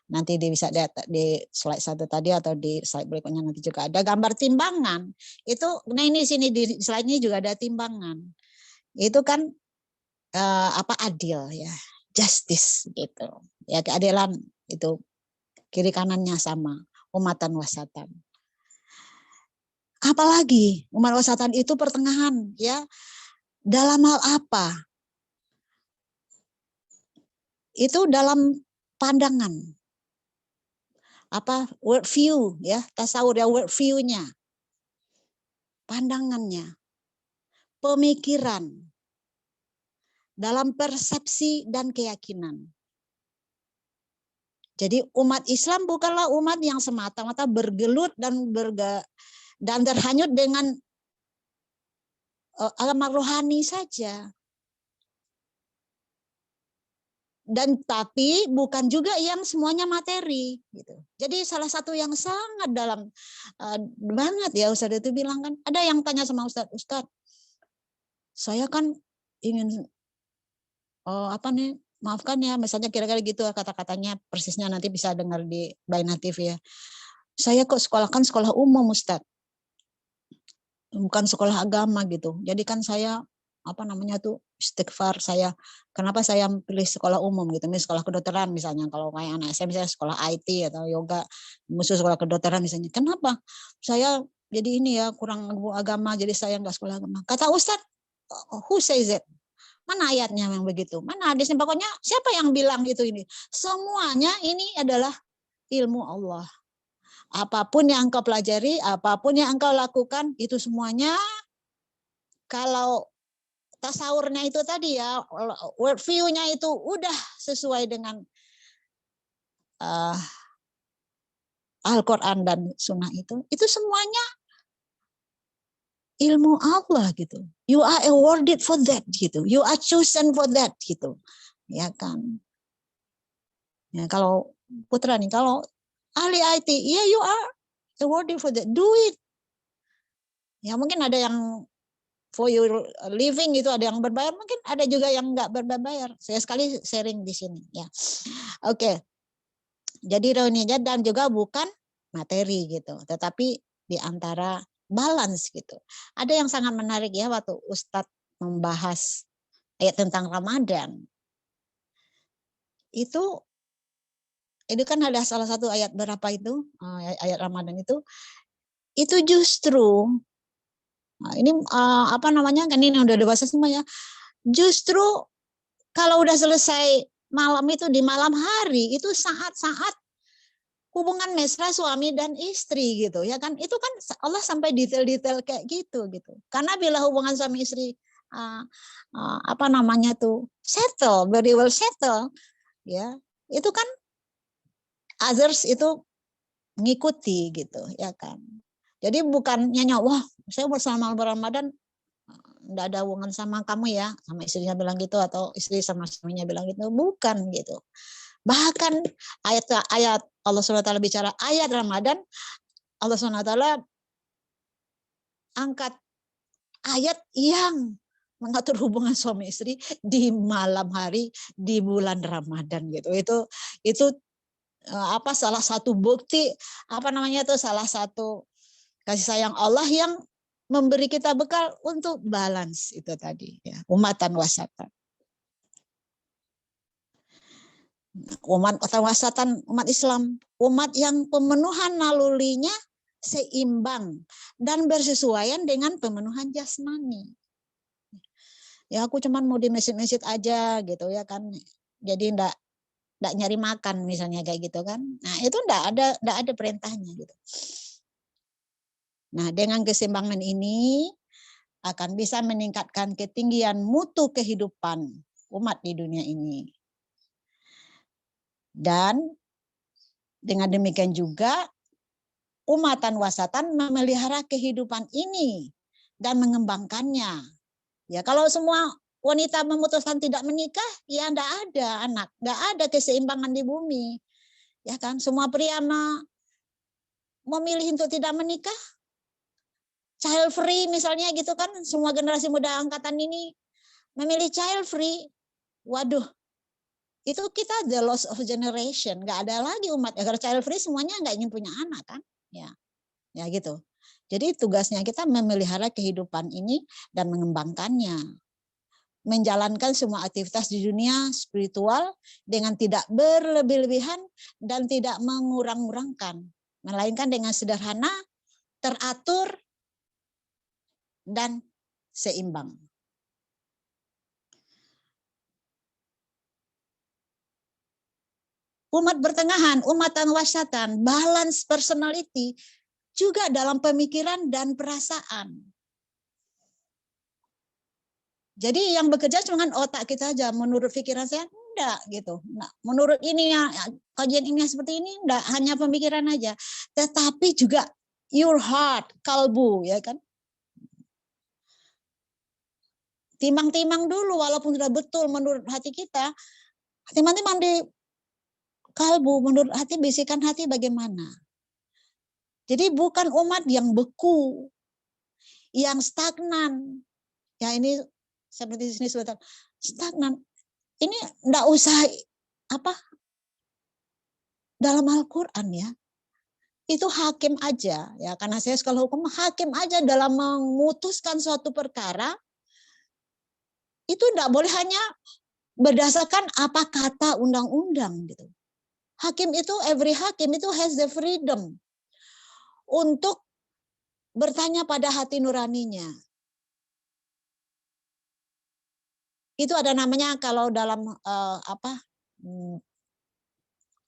nanti bisa lihat di slide 1 tadi atau di slide berikutnya nanti juga ada gambar timbangan. Itu nah ini sini di slide ini juga ada timbangan. Itu kan adil ya, justice gitu. Ya keadilan itu kiri kanannya sama, umatan wasatan. Apalagi umat wasatan itu pertengahan ya. Dalam hal apa? itu dalam pandangan, apa world view ya, tasawur ya, world view-nya, pandangannya, pemikiran, dalam persepsi dan keyakinan. Jadi umat Islam bukanlah umat yang semata-mata bergelut dan terhanyut dengan alam rohani saja. Dan tapi bukan juga yang semuanya materi gitu. Jadi salah satu yang sangat dalam banget ya Ustadz itu bilang kan, ada yang tanya sama Ustadz, saya kan ingin apa nih, maafkan ya, misalnya kira-kira gitu kata-katanya, persisnya nanti bisa dengar di by native ya. Saya kok sekolahkan sekolah umum Ustadz, bukan sekolah agama gitu. Jadi kan saya apa namanya tuh istighfar, saya kenapa saya pilih sekolah umum gitu, misalnya sekolah kedokteran misalnya, kalau kayak anak saya misalnya sekolah IT atau yoga, musuh sekolah kedokteran misalnya, kenapa saya jadi ini ya kurang agama, jadi saya nggak sekolah agama. Kata Ustadz, who says it? Mana ayatnya yang begitu? Mana hadisnya? Pokoknya siapa yang bilang itu ini? Semuanya ini adalah ilmu Allah. Apapun yang engkau pelajari, apapun yang engkau lakukan, itu semuanya kalau tasawurnya itu tadi ya, world view-nya itu udah sesuai dengan Al-Quran dan Sunnah itu semuanya ilmu Allah gitu. You are awarded for that gitu. You are chosen for that gitu. Ya kan. Ya, kalau Putra nih, kalau ahli IT, ya you are awarded for that. Do it. Ya mungkin ada yang for your living itu ada yang berbayar, mungkin ada juga yang nggak berbayar. Saya sekali sharing di sini ya. Oke. Jadi reuninya dan juga bukan materi gitu, tetapi di antara balance gitu. Ada yang sangat menarik ya waktu Ustadz membahas ayat tentang Ramadan. Itu kan ada salah satu ayat berapa itu, ayat Ramadan itu justru ini apa namanya, kan ini udah dewasa semua ya. Justru kalau udah selesai malam itu, di malam hari itu saat-saat hubungan mesra suami dan istri gitu ya kan, itu kan Allah sampai detail-detail kayak gitu. Karena bila hubungan suami istri apa namanya tuh settle, very well settle ya, itu kan others itu mengikuti gitu ya kan. Jadi bukan nyanyi, wah saya bersama Ramadan enggak ada hubungan sama kamu ya, sama istrinya bilang gitu, atau istri sama suaminya bilang gitu, bukan gitu. Bahkan ayat Allah SWT bicara ayat Ramadan, Allah SWT angkat ayat yang mengatur hubungan suami istri di malam hari di bulan Ramadan gitu. Itu apa salah satu bukti apa namanya itu, salah satu kasih sayang Allah yang memberi kita bekal untuk balance itu tadi ya, umatan wasatan. Umat wasatan, umat Islam, umat yang pemenuhan nalurinya seimbang dan bersesuaian dengan pemenuhan jasmani. Ya aku cuman mau di masjid-masjid aja gitu ya kan. Jadi enggak nyari makan misalnya kayak gitu kan. Nah, itu enggak ada perintahnya gitu. Nah, dengan keseimbangan ini akan bisa meningkatkan ketinggian mutu kehidupan umat di dunia ini. Dan dengan demikian juga umatan wasatan memelihara kehidupan ini dan mengembangkannya. Ya, kalau semua wanita memutuskan tidak menikah, ya enggak ada anak, enggak ada keseimbangan di bumi. Ya kan, semua pria memilih untuk tidak menikah, child free misalnya gitu kan, semua generasi muda angkatan ini memilih child free. Waduh, itu kita the loss of generation, nggak ada lagi umat. Agar child free semuanya nggak ingin punya anak kan, ya gitu. Jadi tugasnya kita memelihara kehidupan ini dan mengembangkannya, menjalankan semua aktivitas di dunia spiritual dengan tidak berlebih-lebihan dan tidak mengurang-urangkan, melainkan dengan sederhana, teratur, dan seimbang. umat pertengahan, umatan wasatan, balance personality juga dalam pemikiran dan perasaan. Jadi yang bekerja cuma otak kita aja, menurut pikiran saya enggak gitu. Nah, menurut ini ya kajian ini seperti ini enggak, hanya pemikiran aja. Tetapi juga your heart, kalbu, ya kan? Timbang-timbang dulu, walaupun sudah betul menurut hati kita, timbang-timbang di kalbu, menurut hati, bisikan hati bagaimana. Jadi bukan umat yang beku, yang stagnan. Ya ini seperti sini sebentar, stagnan. Ini enggak usah apa dalam Al-Quran ya. Itu hakim aja ya, karena saya sekolah hukum, hakim aja dalam memutuskan suatu perkara itu enggak boleh hanya berdasarkan apa kata undang-undang gitu. Hakim itu, every hakim itu has the freedom untuk bertanya pada hati nuraninya. Itu ada namanya kalau dalam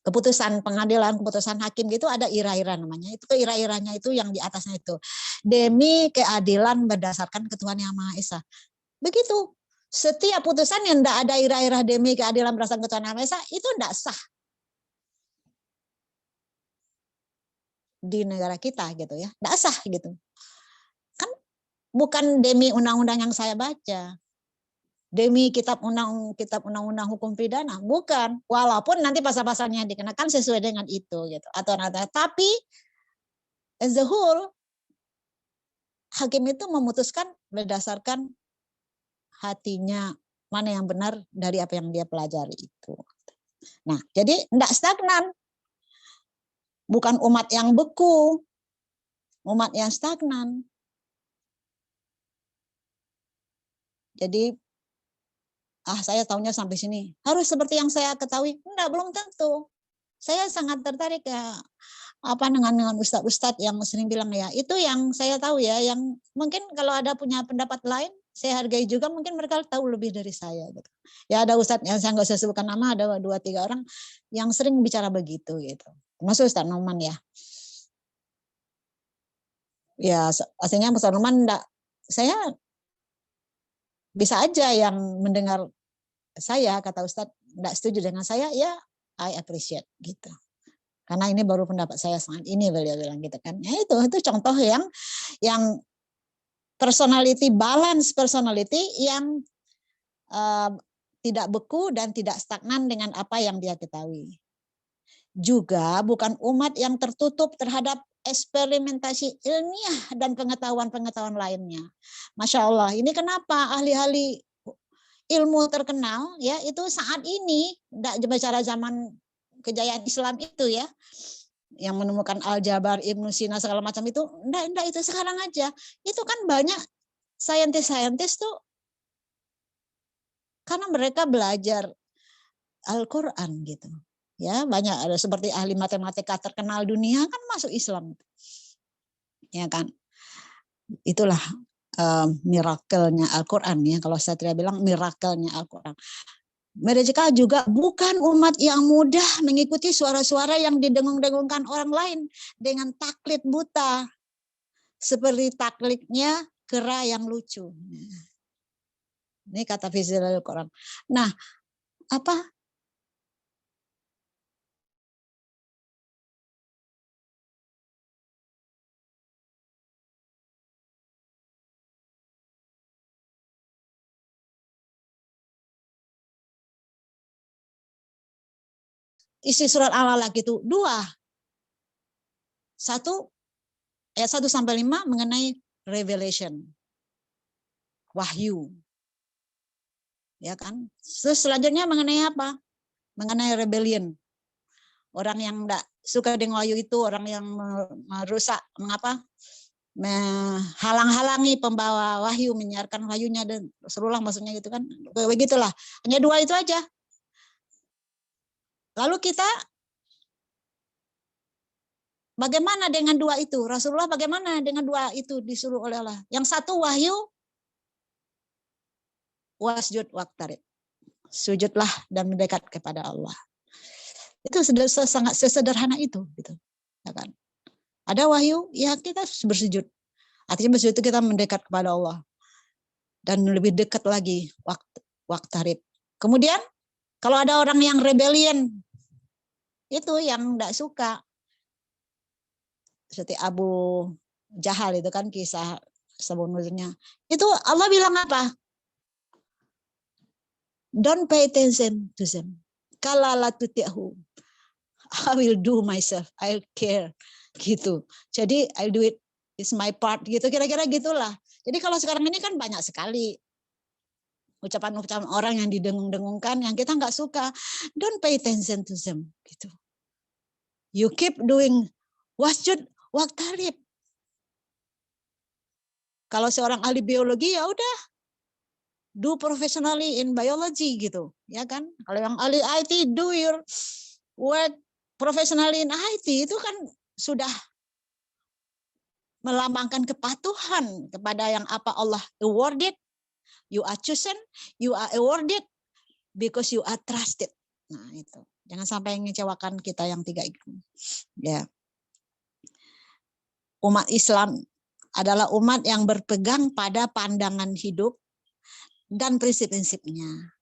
keputusan pengadilan, keputusan hakim gitu ada ira-ira namanya. Itu ira-iranya itu yang di atasnya itu. Demi keadilan berdasarkan ketuhanan yang Maha Esa. Begitu. Setiap putusan yang tidak ada ira-ira demi keadilan berdasarkan ketuhanan yang Maha Esa itu tidak sah di negara kita gitu ya. Tidak sah gitu. Kan bukan demi undang-undang yang saya baca. Demi kitab undang-undang hukum pidana, bukan. Walaupun nanti pasal-pasalnya dikenakan sesuai dengan itu gitu. Tapi as a whole hakim itu memutuskan berdasarkan hatinya mana yang benar dari apa yang dia pelajari itu. Nah, jadi tidak stagnan. Bukan umat yang beku, umat yang stagnan. Jadi saya tahunya sampai sini. Harus seperti yang saya ketahui? Enggak, belum tentu. Saya sangat tertarik ya dengan ustadz-ustadz yang sering bilang ya, itu yang saya tahu ya, yang mungkin kalau ada punya pendapat lain, saya hargai juga, mungkin mereka tahu lebih dari saya. Gitu. Ya ada ustadz yang saya nggak usah sebutkan nama, ada 2-3 orang yang sering bicara begitu gitu. Termasuk Ustadz Noman ya. Ya aslinya Ustadz Noman enggak, saya bisa aja yang mendengar saya, kata Ustadz, enggak setuju dengan saya, ya I appreciate gitu. Karena ini baru pendapat saya saat ini, beliau bilang gitu kan. Ya itu contoh yang personality, balance personality yang tidak beku dan tidak stagnan dengan apa yang dia ketahui. Juga bukan umat yang tertutup terhadap eksperimentasi ilmiah dan pengetahuan-pengetahuan lainnya. Masya Allah, ini kenapa ahli-ahli ilmu terkenal ya itu saat ini, tidak bicara zaman kejayaan Islam itu ya, yang menemukan Al-Jabar, Ibnu Sina segala macam itu, enggak itu sekarang aja. Itu kan banyak saintis-saintis tuh karena mereka belajar Al-Qur'an gitu. Ya, banyak ada seperti ahli matematika terkenal dunia kan masuk Islam. Ya kan? Itulah miracle-nya Al-Qur'an ya, kalau saya tidak bilang miracle-nya Al-Qur'an. Mereka juga bukan umat yang mudah mengikuti suara-suara yang didengung-dengungkan orang lain dengan taklid buta. Seperti taklidnya kera yang lucu. Ini kata Fizil Al-Quran. Nah, isi surat Al-Alaq itu 2. 1 ayat 1-5 mengenai revelation. Wahyu. Ya kan? Terus selanjutnya mengenai apa? Mengenai rebellion. Orang yang enggak suka dengan wahyu itu, orang yang merusak, menghalang-halangi pembawa wahyu, menyiarkan wahyunya dan serulah maksudnya gitu kan. Begitulah. Hanya 2 itu aja. Lalu kita bagaimana dengan 2 itu? Rasulullah bagaimana dengan 2 itu disuruh oleh Allah? Yang 1 wahyu, wasjud waqtarib. Sujudlah dan mendekat kepada Allah. Itu sangat sesederhana itu, gitu. Ya kan? Ada wahyu, ya kita bersujud. Artinya bersujud itu kita mendekat kepada Allah dan lebih dekat lagi waktu. Kemudian kalau ada orang yang rebellion, itu yang tidak suka, seperti Abu Jahal itu kan kisah sebenarnya. Itu Allah bilang apa? Don't pay attention to them. Kalala tuti'hu. I will do myself. I'll care. Gitu. Jadi I'll do it. It's my part. Gitu. Kira-kira gitulah. Jadi kalau sekarang ini kan banyak sekali ucapan-ucapan orang yang didengung-dengungkan yang kita nggak suka. Don't pay attention to them. Gitu. You keep doing wasjud waqtarib. Kalau seorang ahli biologi ya udah do professionally in biology gitu, ya kan? Kalau yang ahli IT do your work professionally in IT itu kan sudah melambangkan kepatuhan kepada yang apa Allah awarded, you are chosen, you are awarded because you are trusted. Nah, itu. Jangan sampai mengecewakan kita yang tiga itu. Ya. Umat Islam adalah umat yang berpegang pada pandangan hidup dan prinsip-prinsipnya.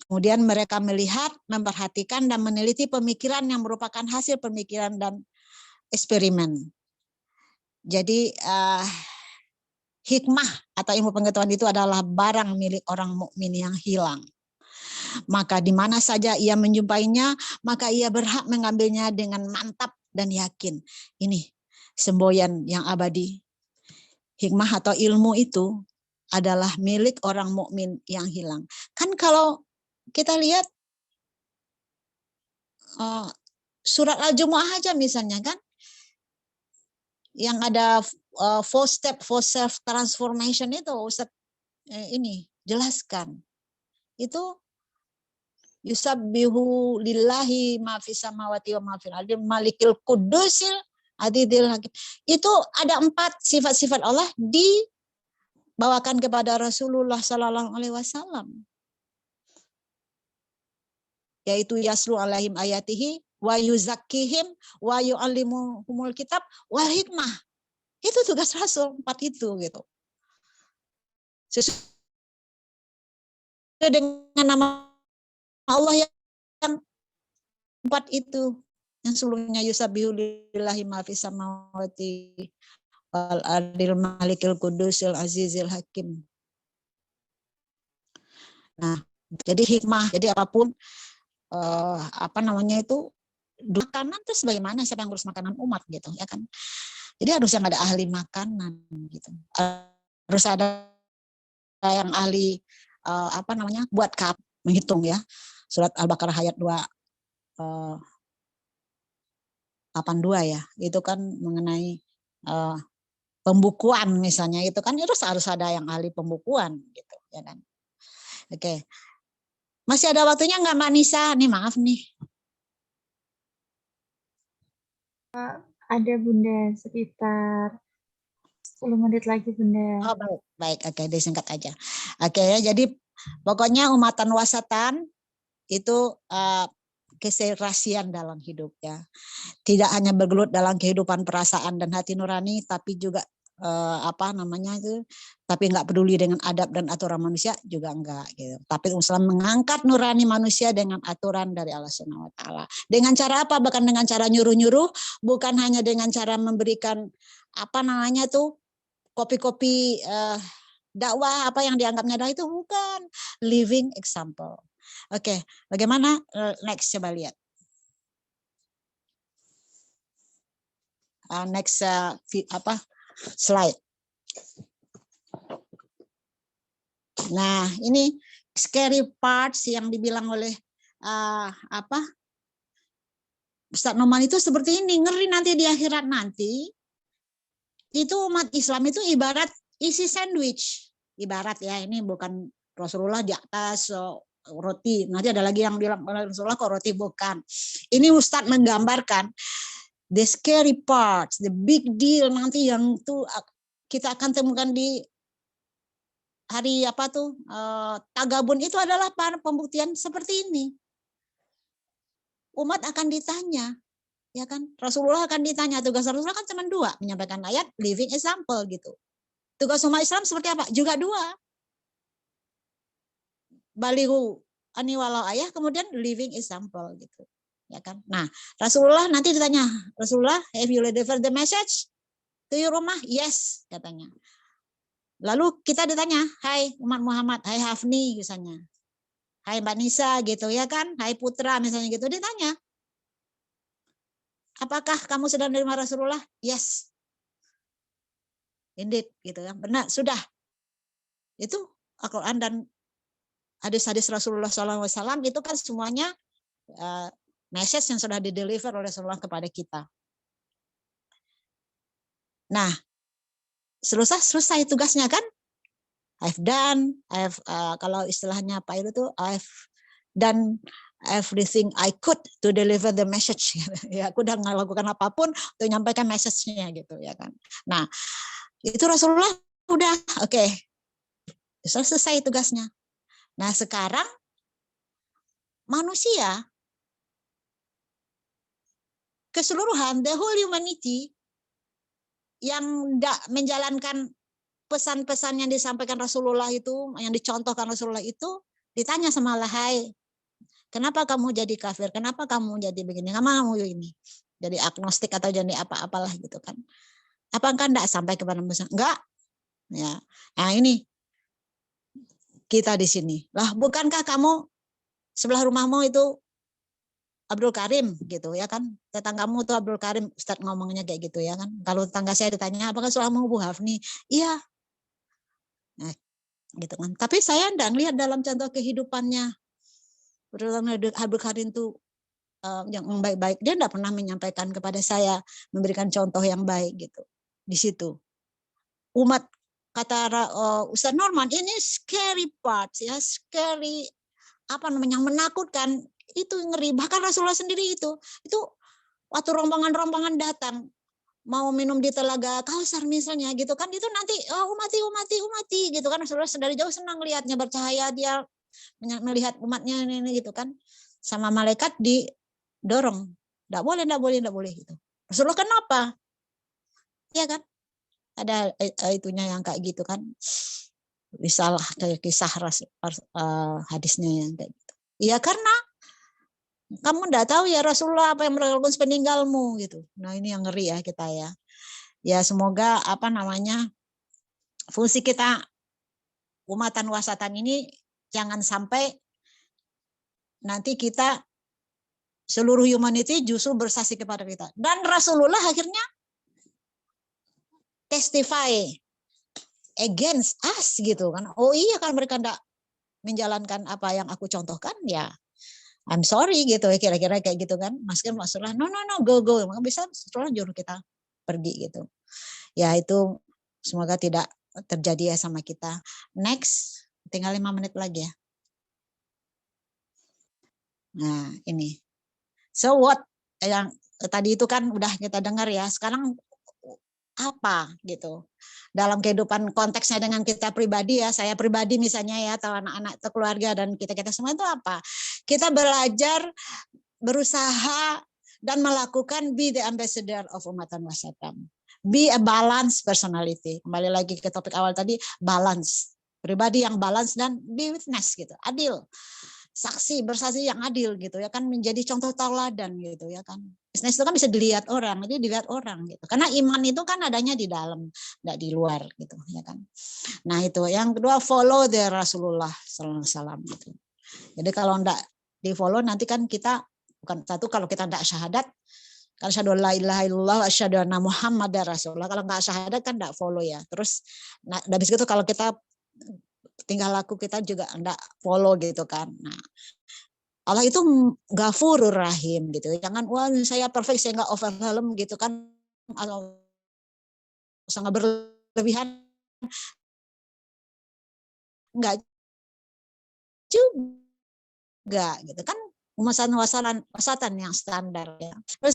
Kemudian mereka melihat, memperhatikan, dan meneliti pemikiran yang merupakan hasil pemikiran dan eksperimen. Jadi hikmah atau ilmu pengetahuan itu adalah barang milik orang mukmin yang hilang. Maka di mana saja ia menjumpainya, maka ia berhak mengambilnya dengan mantap dan yakin. Ini semboyan yang abadi. Hikmah atau ilmu itu adalah milik orang mukmin yang hilang. Kan kalau kita lihat surat Al-Jumu'ah aja misalnya kan, yang ada 4 step for self transformation itu Ustaz ini jelaskan. Itu yusabbihu lillahi ma fis samawati wa ma fil ardi malikil qudusil adidil hakim. Itu ada 4 sifat-sifat Allah dibawakan kepada Rasulullah sallallahu alaihi wasallam. Yaitu yaslu alaihim ayatihi wa yuzakkihim wa yu'allimuhumul kitab wal hikmah. Itu tugas Rasul 4 itu gitu. Sesuai dengan nama Allah yang 4 itu, yang sebelumnya yusabbihu lillahi ma fis samawati wal ardil malikil qudusil azizil hakim. Nah, jadi hikmah, jadi apapun apa namanya itu makanan terus bagaimana, siapa yang ngurus makanan umat gitu ya kan. Jadi harus yang ada ahli makanan gitu. Harus ada yang ahli apa namanya buat menghitung ya. Surat Al-Baqarah ayat 282 ya. Itu kan mengenai pembukuan misalnya, itu kan harus ada yang ahli pembukuan gitu ya kan. Oke. Masih ada waktunya nggak Mbak Nisa? Nih maaf nih. Ada Bunda, sekitar 10 menit lagi Bunda. Oh baik, oke, disingkat aja. Oke ya, jadi pokoknya umatan wasatan itu keserasian dalam hidup ya. Tidak hanya bergelut dalam kehidupan perasaan dan hati nurani, tapi juga apa namanya itu, tapi nggak peduli dengan adab dan aturan manusia juga enggak gitu. Tapi Islam mengangkat nurani manusia dengan aturan dari Allah Subhanahu wa taala. Dengan cara apa? Bahkan dengan cara nyuruh-nyuruh, bukan hanya dengan cara memberikan apa namanya tuh kopi-kopi dakwah apa yang dianggapnya dakwah, itu bukan, living example. Oke, bagaimana next, coba lihat. Next slide. Nah, ini scary parts yang dibilang oleh Ustaz Noman itu seperti ini, ngeri nanti di akhirat nanti. Itu umat Islam itu ibarat isi sandwich. Ibarat ya, ini bukan Rasulullah di atas roti. Nanti ada lagi yang bilang Rasulullah kok roti, bukan. Ini Ustaz menggambarkan the scary parts, the big deal nanti yang tuh kita akan temukan di hari Tagabun itu adalah pembuktian seperti ini. umat akan ditanya, ya kan? Rasulullah akan ditanya. Tugas Rasulullah kan cuma 2, menyampaikan ayat, living example gitu. Tugas umat Islam seperti apa? Juga 2. Balighu ani walau ayah, kemudian living example gitu. Ya kan? Nah, Rasulullah nanti ditanya, Rasulullah, have you delivered the message to your ummah? Yes, katanya. Lalu kita ditanya, hai umat Muhammad, hai Hafni misalnya. Hai Mbak Nisa gitu ya kan, hai Putra misalnya gitu, ditanya, apakah kamu sudah menerima Rasulullah? Yes. Indeed gitu kan. Benar, sudah. Itu Al-Qur'an dan hadis-hadis Rasulullah SAW itu kan semuanya message yang sudah dideliver oleh Rasulullah kepada kita. Nah, selesai tugasnya kan? I've done, kalau istilahnya Pak itu tuh, I've done everything I could to deliver the message. Ya, aku udah melakukan apapun untuk menyampaikan message-nya gitu ya kan. Nah, itu Rasulullah udah oke. Selesai tugasnya. Nah, sekarang manusia keseluruhan, the whole humanity yang tidak menjalankan pesan-pesan yang disampaikan Rasulullah itu, yang dicontohkan Rasulullah itu, ditanya sama Allah, hai, kenapa kamu jadi kafir? Kenapa kamu jadi begini? Kenapa kamu ini? Jadi agnostik atau jadi apa-apalah gitu kan. Apakah enggak sampai kepada Musa? Enggak. Ya. Nah, ini kita di sini. Lah, bukankah kamu sebelah rumahmu itu Abdul Karim gitu ya kan, tetanggamu tuh Abdul Karim, Ustadz ngomongnya kayak gitu ya kan. Kalau tetangga saya ditanya apakah suamimu Bu Hafni, iya, nah, gitu kan. Tapi saya enggak lihat dalam contoh kehidupannya Abdul Karim tuh yang baik-baik. Dia enggak pernah menyampaikan kepada saya, memberikan contoh yang baik gitu di situ. Umat kata Ustadz Norman, ini scary part ya, scary apa namanya, menakutkan. Itu ngeri, bahkan Rasulullah sendiri itu waktu rombongan-rombongan datang mau minum di telaga Kausar misalnya gitu kan, itu nanti umati gitu kan. Rasulullah dari jauh senang lihatnya, bercahaya dia melihat umatnya ini gitu kan, sama malaikat didorong, enggak boleh gitu. Rasulullah kenapa? Ya kan, ada itunya yang kayak gitu kan, misalah kayak kisah hadisnya yang kayak gitu. Ya karena kamu enggak tahu ya Rasulullah apa yang melakukan sepeninggalmu gitu. Nah, ini yang ngeri ya kita ya. Ya semoga apa namanya, fungsi kita umatan wasatan ini jangan sampai nanti kita seluruh humanity justru bersaksi kepada kita. Dan Rasulullah akhirnya testify against us gitu kan. Oh iya, kan mereka enggak menjalankan apa yang aku contohkan, ya I'm sorry gitu, kira-kira kayak gitu kan. Maksudnya no, go. Maka bisa setelah juru kita pergi gitu. Ya itu semoga tidak terjadi ya sama kita. Next, tinggal 5 menit lagi ya. Nah ini. So what, yang tadi itu kan udah kita dengar ya. Sekarang apa gitu. Dalam kehidupan konteksnya dengan kita pribadi ya, saya pribadi misalnya ya, atau anak-anak atau keluarga dan kita semua itu apa? Kita belajar, berusaha dan melakukan be the ambassador of umatan wasatan. Be a balanced personality. Kembali lagi ke topik awal tadi, balance. Pribadi yang balance dan be witness gitu, adil. Bersaksi yang adil gitu ya kan, menjadi contoh tauladan gitu ya kan. Bisnis itu kan bisa dilihat orang, jadi dilihat orang gitu. Karena iman itu kan adanya di dalam, enggak di luar gitu ya kan. Nah, itu. Yang kedua, follow the Rasulullah sallallahu alaihi wasallam gitu. Jadi kalau enggak di-follow nanti kan kita bukan satu, kalau kita enggak syahadat kan asyhadu la ilaha illallah wa asyhadu anna muhammadar rasulullah. Kalau enggak syahadat kan enggak follow ya. Terus nah habis itu kalau kita tinggal laku kita juga enggak follow gitu kan. Nah, Allah itu Ghafurur Rahim gitu. Jangan wah saya perfect, saya enggak overwhelm gitu kan. Atau sangat berlebihan. Enggak juga gitu kan, wasatan yang standar ya. Terus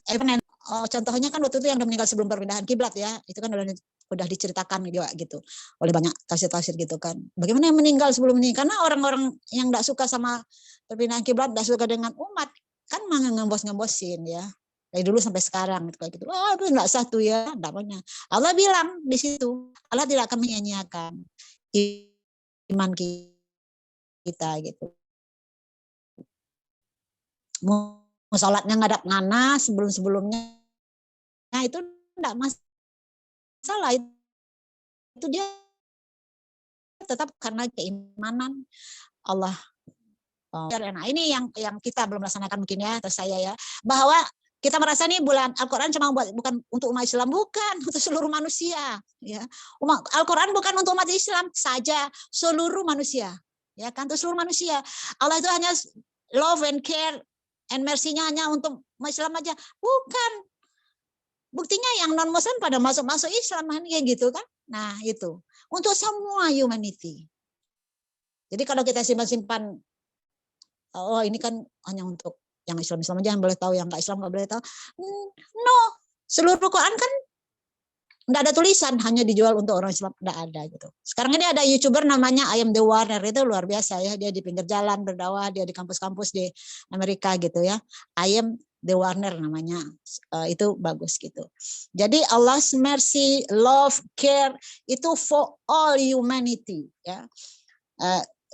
contohnya kan waktu itu yang udah meninggal sebelum perpindahan kiblat ya, itu kan udah diceritakan juga gitu oleh banyak tafsir gitu kan. Bagaimana yang meninggal sebelum ini? Karena orang-orang yang enggak suka sama perpindahan kiblat, enggak suka dengan umat, kan ngembos-ngembosin ya. Dari dulu sampai sekarang kayak gitu. Oh, itu enggak satu ya, namanya. Allah bilang di situ, Allah tidak akan menyanyiakan iman kita gitu. Mau sholatnya ngadap ngana sebelum-sebelumnya, nah itu enggak masalah, itu dia tetap karena keimanan Allah. Nah ini yang kita belum laksanakan mungkin ya, atau saya ya, bahwa kita merasa nih bulan Al-Quran cuma bukan untuk umat Islam, bukan, untuk seluruh manusia. Ya, Al-Quran bukan untuk umat Islam saja, seluruh manusia. Ya kan, untuk seluruh manusia. Allah itu hanya love and care and mercy-nya hanya untuk umat Islam aja, bukan. Buktinya yang non Muslim pada masuk Islam kan, kayak gitu kan. Nah itu untuk semua humanity. Jadi kalau kita simpan-simpan, oh ini kan hanya untuk yang Islam aja yang boleh tahu, yang nggak Islam nggak boleh tahu. No, seluruh Quran kan nggak ada tulisan, hanya dijual untuk orang Islam, nggak ada gitu. Sekarang ini ada YouTuber namanya I Am The Warner, itu luar biasa ya, dia di pinggir jalan berdakwah, dia di kampus-kampus di Amerika gitu ya. I Am The Warner namanya, itu bagus gitu. Jadi Allah's mercy, love, care itu for all humanity ya.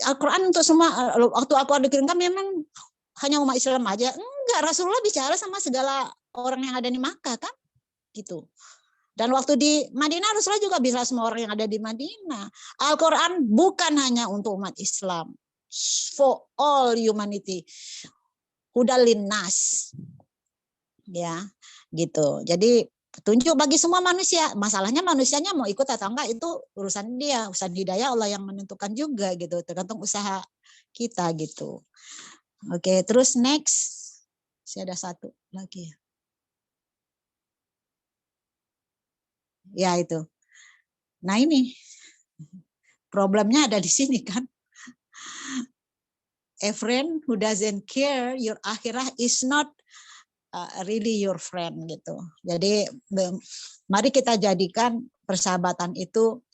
Al-Quran untuk semua. Waktu Al-Quran dikirimkan memang hanya umat Islam aja? Enggak, Rasulullah bicara sama segala orang yang ada di Makkah kan, gitu. Dan waktu di Madinah Rasulullah juga bicara semua orang yang ada di Madinah. Al-Quran bukan hanya untuk umat Islam, for all humanity, hudal linnas, ya, gitu. Jadi petunjuk bagi semua manusia. Masalahnya manusianya mau ikut atau enggak itu urusan dia, urusan hidayah Allah yang menentukan juga gitu, tergantung usaha kita gitu. Oke, terus next. Saya ada satu lagi. Ya itu. Nah ini problemnya ada di sini kan. A friend who doesn't care your akhirah is not really your friend gitu. Jadi mari kita jadikan persahabatan itu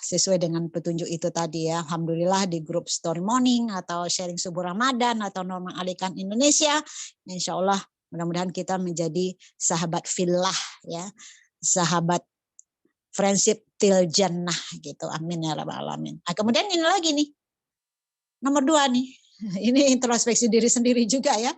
sesuai dengan petunjuk itu tadi ya. Alhamdulillah di grup Story Morning atau sharing subuh Ramadan atau Norma Alikan Indonesia, insya Allah mudah-mudahan kita menjadi sahabat fillah ya, sahabat friendship till jannah gitu. Amin ya rabbal alamin. Nah, kemudian ini lagi nih, nomor 2 nih, ini introspeksi diri sendiri juga ya.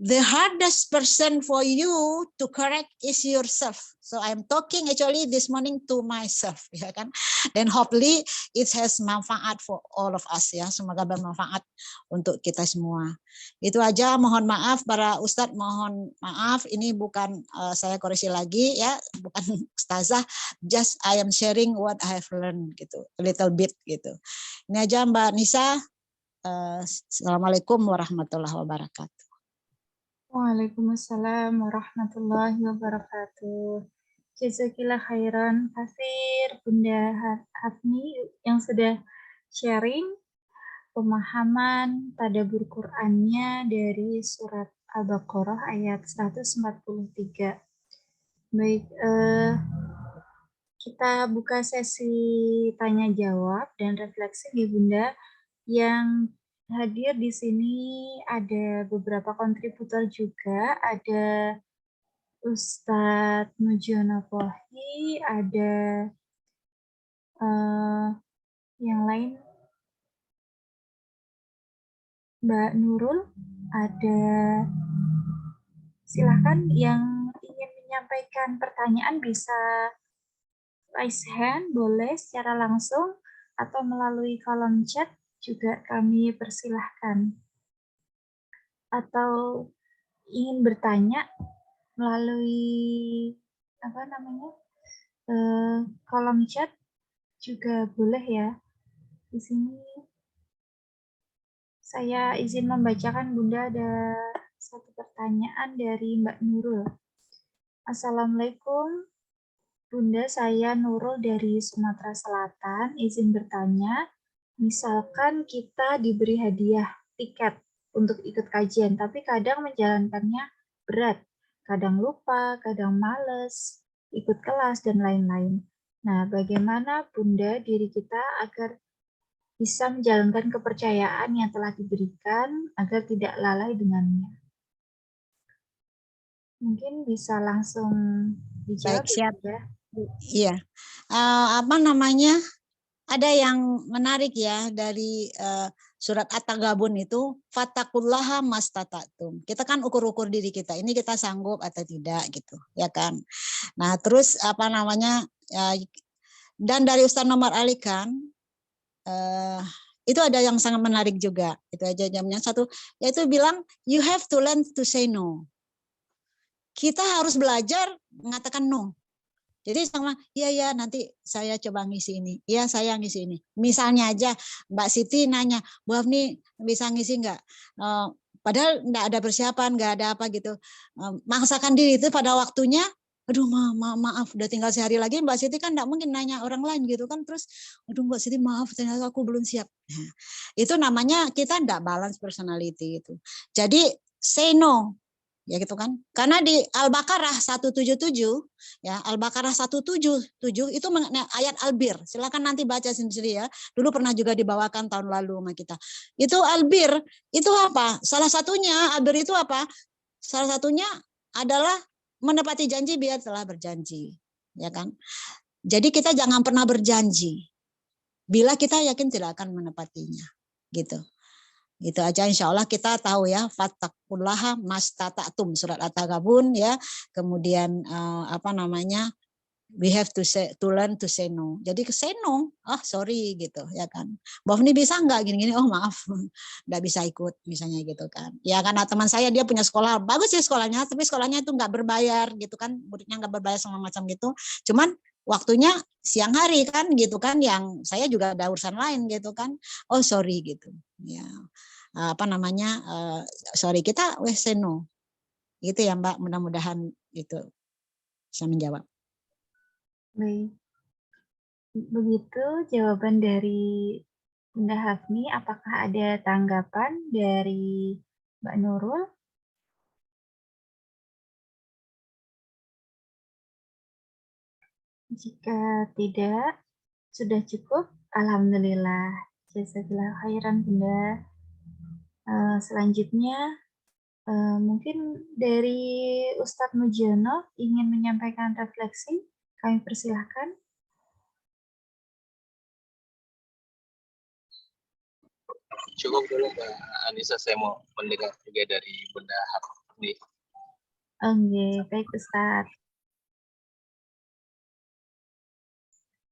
The hardest person for you to correct is yourself. So I'm talking actually this morning to myself, ya kan. Dan hopefully it has manfaat for all of us ya. Semoga bermanfaat untuk kita semua. Itu aja. Mohon maaf para ustadz, mohon maaf. Ini bukan saya koreksi lagi ya, bukan ustazah. Just I am sharing what I have learned gitu, a little bit gitu. Ini aja Mbak Nisa. Assalamualaikum warahmatullahi wabarakatuh. Waalaikumsalam warahmatullahi wabarakatuh. Jazakillah khairan kasir Bunda Hafni yang sudah sharing pemahaman tadabbur Qur'annya dari surat Al-Baqarah ayat 143. Baik, kita buka sesi tanya jawab dan refleksi nih Bunda. Yang hadir di sini ada beberapa kontributor juga, ada Ustadz Mujiono Pohi, ada yang lain Mbak Nurul, ada silahkan yang ingin menyampaikan pertanyaan bisa raise hand, boleh secara langsung atau melalui kolom chat juga kami persilahkan. Atau ingin bertanya melalui kolom chat juga boleh ya. Di sini saya izin membacakan Bunda, ada satu pertanyaan dari Mbak Nurul. Assalamualaikum Bunda, saya Nurul dari Sumatera Selatan. Izin bertanya, misalkan kita diberi hadiah tiket untuk ikut kajian, tapi kadang menjalankannya berat, kadang lupa, kadang males, ikut kelas, dan lain-lain. Nah, bagaimana Bunda diri kita agar bisa menjalankan kepercayaan yang telah diberikan agar tidak lalai dengannya. Mungkin bisa langsung dijawab Baik, siap. ya. Iya. Apa namanya? Ada yang menarik ya dari surat At-Taghabun itu, fattaqullaha mastata'tum. Kita kan ukur-ukur diri kita, ini kita sanggup atau tidak gitu, ya kan. Nah, terus apa namanya? Dan dari Ustaz Nomor Ali kan itu ada yang sangat menarik juga. Itu aja jamnya satu, yaitu bilang you have to learn to say no. Kita harus belajar mengatakan no. Jadi sama, iya nanti saya coba ngisi ini. Iya saya ngisi ini. Misalnya aja Mbak Siti nanya, Bu Afni bisa ngisi nggak? Padahal nggak ada persiapan, nggak ada apa gitu. Maksakan diri itu pada waktunya. Aduh maaf, udah tinggal sehari lagi Mbak Siti kan nggak mungkin nanya orang lain gitu kan. Terus, aduh Mbak Siti maaf ternyata aku belum siap. Nah, itu namanya kita nggak balance personality itu. Jadi say no. Ya gitu kan. Karena di Al-Baqarah 177 ya, Al-Baqarah 177 itu ayat albir. Silakan nanti baca sendiri ya. Dulu pernah juga dibawakan tahun lalu sama kita. Itu albir, itu apa? Salah satunya albir itu apa? Salah satunya adalah menepati janji biar telah berjanji, ya kan? Jadi kita jangan pernah berjanji bila kita yakin tidak akan menepatinya. Gitu. Itu aja insya Allah kita tahu ya, fattaqullaha mastata'tum surat At-Taghabun ya. Kemudian apa namanya? We have to learn to say no. Jadi say no, sorry gitu ya kan. Mbak Fni bisa nggak gini-gini? Oh maaf, nggak bisa ikut misalnya gitu kan. Ya karena teman saya dia punya sekolah bagus sih sekolahnya, tapi sekolahnya itu nggak berbayar gitu kan, muridnya nggak berbayar sama macam gitu. Cuman waktunya siang hari kan gitu kan, yang saya juga ada urusan lain gitu kan. Oh sorry gitu. Ya apa namanya? Sorry kita say no. Gitu ya Mbak. Mudah-mudahan itu bisa menjawab. Baik. Begitu jawaban dari Bunda Hafni. Apakah ada tanggapan dari Mbak Nurul? Jika tidak, sudah cukup. Alhamdulillah. Jazakallah khairan Bunda. Selanjutnya, mungkin dari Ustadz Mujiono ingin menyampaikan refleksi. Kami persilahkan. Cukup dulu Mbak Anissa, saya mau mendengar juga dari Bunda Hafni. Oke, baik Ustadz.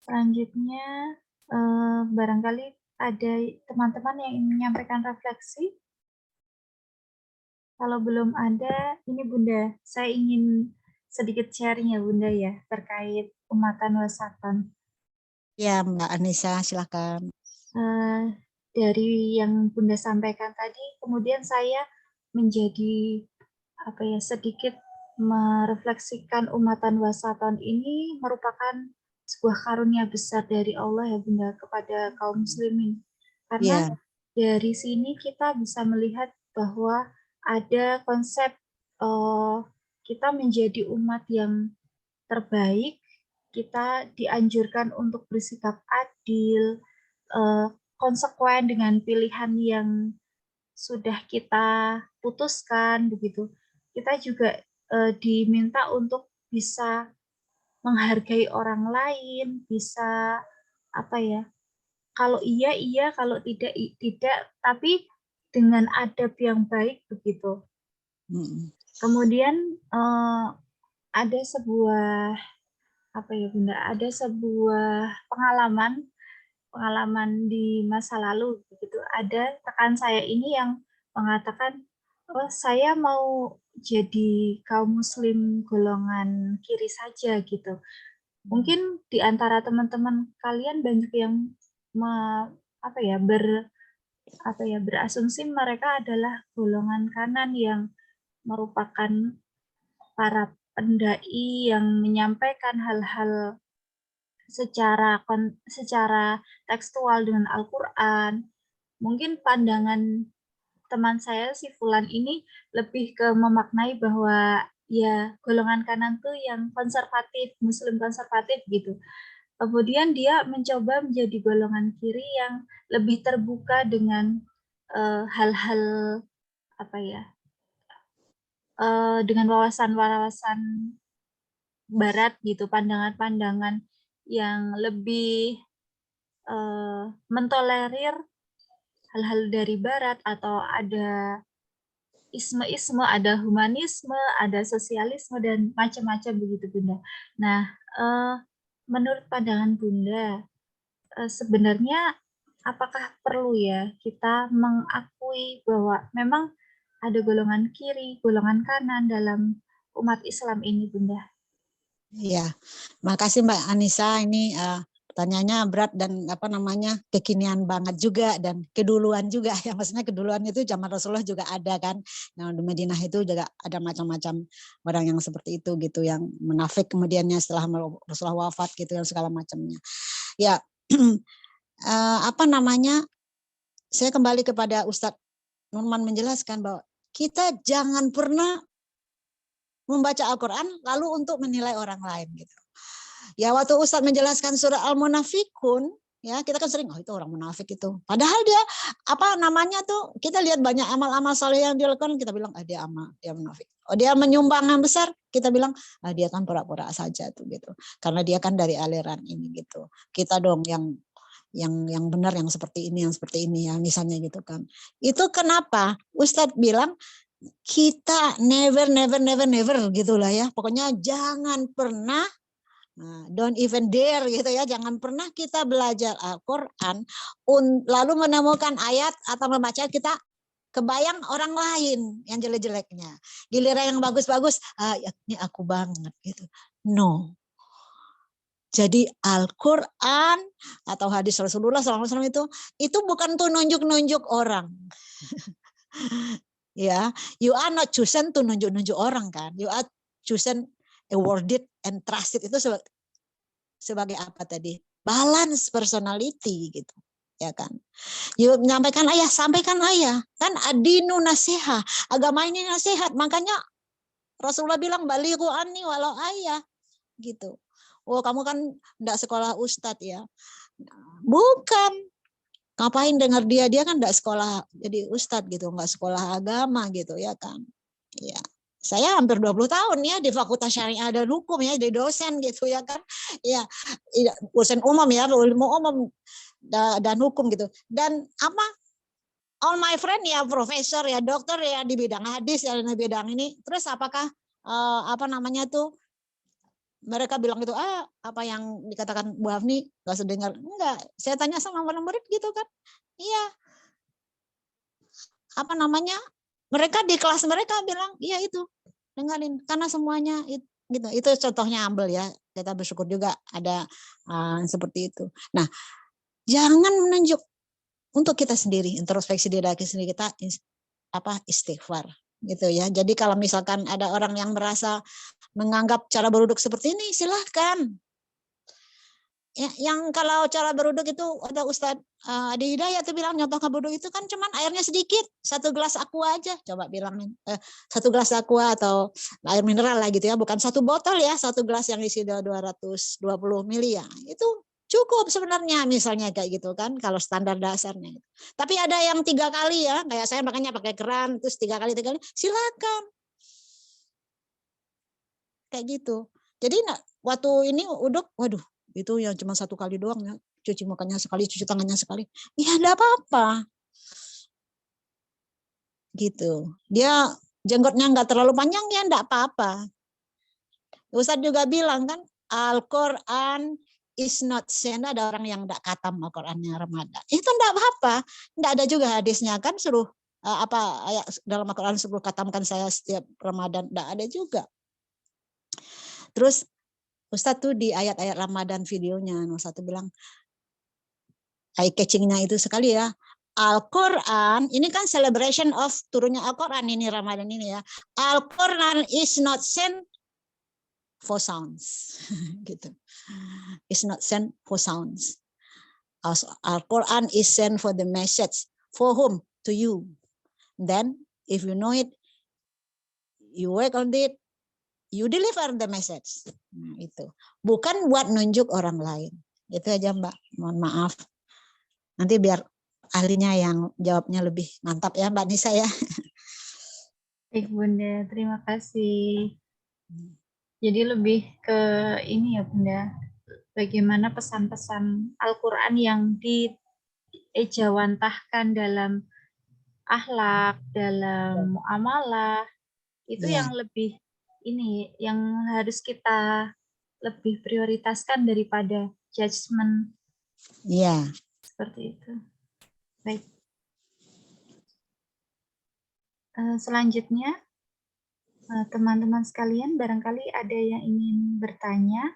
Selanjutnya, barangkali ada teman-teman yang ingin menyampaikan refleksi. Kalau belum ada, ini Bunda, saya ingin sedikit sharing ya Bunda ya, terkait umatan wasatan. Ya Mbak Anissa, silakan. Dari yang Bunda sampaikan tadi, kemudian saya menjadi sedikit merefleksikan umatan wasatan ini merupakan sebuah karunia besar dari Allah ya Bunda kepada kaum muslimin. Karena dari sini kita bisa melihat bahwa ada konsep kita menjadi umat yang terbaik, kita dianjurkan untuk bersikap adil, konsekuen dengan pilihan yang sudah kita putuskan begitu. Kita juga diminta untuk bisa menghargai orang lain, bisa kalau iya iya, kalau tidak tidak, tapi dengan adab yang baik begitu. Kemudian ada sebuah Bunda, ada sebuah pengalaman di masa lalu begitu. Ada rekan saya ini yang mengatakan, oh saya mau jadi kaum muslim golongan kiri saja gitu. Mungkin di antara teman-teman kalian banyak yang berasumsi mereka adalah golongan kanan yang merupakan para pendai yang menyampaikan hal-hal secara tekstual dengan Al-Quran. Mungkin pandangan teman saya si Fulan ini lebih ke memaknai bahwa ya golongan kanan tuh yang konservatif, muslim konservatif gitu. Kemudian dia mencoba menjadi golongan kiri yang lebih terbuka dengan hal-hal apa ya, dengan wawasan-wawasan barat gitu, pandangan-pandangan yang lebih mentolerir hal-hal dari barat, atau ada isme-isme, ada humanisme, ada sosialisme, dan macam-macam begitu Bunda. Nah, menurut pandangan Bunda, sebenarnya apakah perlu ya kita mengakui bahwa memang ada golongan kiri, golongan kanan dalam umat Islam ini, Bunda? Iya, makasih Mbak Anissa. Ini pertanyaannya berat dan kekinian banget juga dan keduluan juga. Ya, maksudnya keduluan itu zaman Rasulullah juga ada kan. Nah, di Madinah itu juga ada macam-macam orang yang seperti itu gitu, yang munafik kemudiannya setelah Rasulullah wafat gitu, yang segala macamnya. Ya, saya kembali kepada Ustadz Nurman menjelaskan bahwa kita jangan pernah membaca Al-Quran lalu untuk menilai orang lain gitu. Ya, waktu Ustadz menjelaskan surah Al-Munafikun, ya kita kan sering, oh itu orang munafik itu. Padahal dia kita lihat banyak amal-amal soleh yang dilakukan, kita bilang dia munafik. Oh, dia menyumbang yang besar, kita bilang dia kan pura-pura saja tuh gitu. Karena dia kan dari aliran ini gitu. Kita dong yang benar, yang seperti ini ya, misalnya gitu kan. Itu kenapa Ustadz bilang kita never gitulah ya. Pokoknya jangan pernah, don't even dare gitu ya, jangan pernah kita belajar Al-Quran lalu menemukan ayat atau membaca kita kebayang orang lain yang jelek-jeleknya. Giliran yang bagus-bagus, ini aku banget gitu. No. Jadi Al-Quran atau hadis Rasulullah SAW itu bukan tuh nunjuk-nunjuk orang. Ya, you are not chosen to nunjuk-nunjuk orang kan. You are chosen, awarded, and trusted itu sebagai apa tadi? Balance personality gitu. Ya kan. You menyampaikan ayah, sampaikan ayah. Kan adinu nasihat, agama ini nasihat. Makanya Rasulullah bilang balighu anni walau ayah gitu. Oh, kamu kan enggak sekolah ustadz ya. Bukan. Ngapain dengar dia kan enggak sekolah jadi ustadz gitu, enggak sekolah agama gitu ya kan. Ya. Saya hampir 20 tahun ya di Fakultas Syariah dan Hukum ya, jadi dosen gitu ya kan. Ya, dosen umum ya, ilmu umum dan hukum gitu. Dan all my friend ya profesor ya, dokter ya di bidang hadis ya, di bidang ini. Terus apakah mereka bilang gitu, apa yang dikatakan Bu Hafni nggak sedengar? Enggak, saya tanya sama murid gitu kan. Iya. Mereka di kelas mereka bilang, iya itu, dengerin. Karena semuanya gitu. Itu contohnya Ambel ya. Kita bersyukur juga ada seperti itu. Nah, jangan menunjuk untuk kita sendiri, introspeksi diri sendiri, kita istighfar gitu ya. Jadi kalau misalkan ada orang yang merasa menganggap cara beruduk seperti ini, silahkan. Ya, yang kalau cara beruduk itu ada Ustadz Adi Hidayat tuh bilang, nyontoh beruduk itu kan cuman airnya sedikit, 1 gelas aqua aja. Coba bilangin 1 gelas aqua atau air mineral lah gitu ya, bukan 1 botol ya, 1 gelas yang isi 220 mili ya. Itu cukup sebenarnya, misalnya kayak gitu kan, kalau standar dasarnya. Tapi ada yang 3 kali ya, kayak saya makanya pakai keran, terus 3 kali, silakan. Kayak gitu. Jadi waktu ini uduk, waduh, itu yang cuma 1 kali doang ya, cuci mukanya sekali, cuci tangannya sekali, ya enggak apa-apa gitu. Dia jenggotnya enggak terlalu panjang, ya enggak apa-apa. Ustadz juga bilang kan, Al-Quran is not sent. Ada orang yang enggak khatam Al-Qurannya Ramadan, itu enggak apa-apa. Enggak ada juga hadisnya kan suruh ayat dalam Al-Quran suruh khatamkan saya setiap Ramadan, enggak ada juga. Terus Ustadz tuh di ayat-ayat Ramadan videonya, satu bilang, eye catching-nya itu sekali ya, Al-Quran, ini kan celebration of turunnya Al-Quran ini Ramadan ini ya. Al-Quran is not sent for sounds. Gitu. It's not sent for sounds. Al-Quran is sent for the message. For whom? To you. Then, if you know it, you work on it, you deliver the message. Nah, itu. Bukan buat nunjuk orang lain. Itu aja Mbak, mohon maaf. Nanti biar ahlinya yang jawabnya lebih mantap ya Mbak Nisa ya. Baik Bunda, terima kasih. Jadi lebih ke ini ya Bunda, bagaimana pesan-pesan Al-Quran yang diejawantahkan dalam akhlak, dalam muamalah, itu Iya, yang lebih ini, yang harus kita lebih prioritaskan daripada judgement iya. seperti itu. Baik. Selanjutnya, teman-teman sekalian, barangkali ada yang ingin bertanya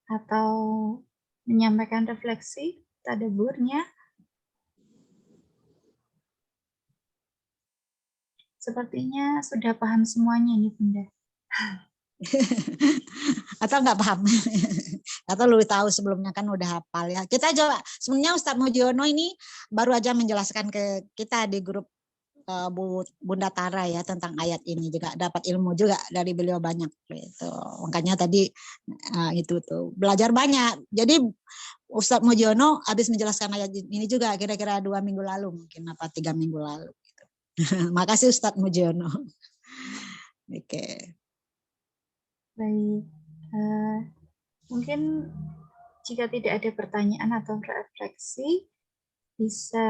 atau menyampaikan refleksi tadaburnya. Sepertinya sudah paham semuanya nih Bunda. Atau nggak paham atau lu tahu sebelumnya kan udah hafal ya. Kita coba sebenarnya Ustadz Mujiono ini baru aja menjelaskan ke kita di grup Bunda Tara ya tentang ayat ini, juga dapat ilmu juga dari beliau banyak gitu. Makanya tadi itu tuh belajar banyak. Jadi Ustadz Mujiono habis menjelaskan ayat ini juga kira-kira 2 minggu lalu mungkin apa 3 minggu lalu gitu. Makasih Ustadz Mujiono. Oke. Baik. Mungkin jika tidak ada pertanyaan atau refleksi, bisa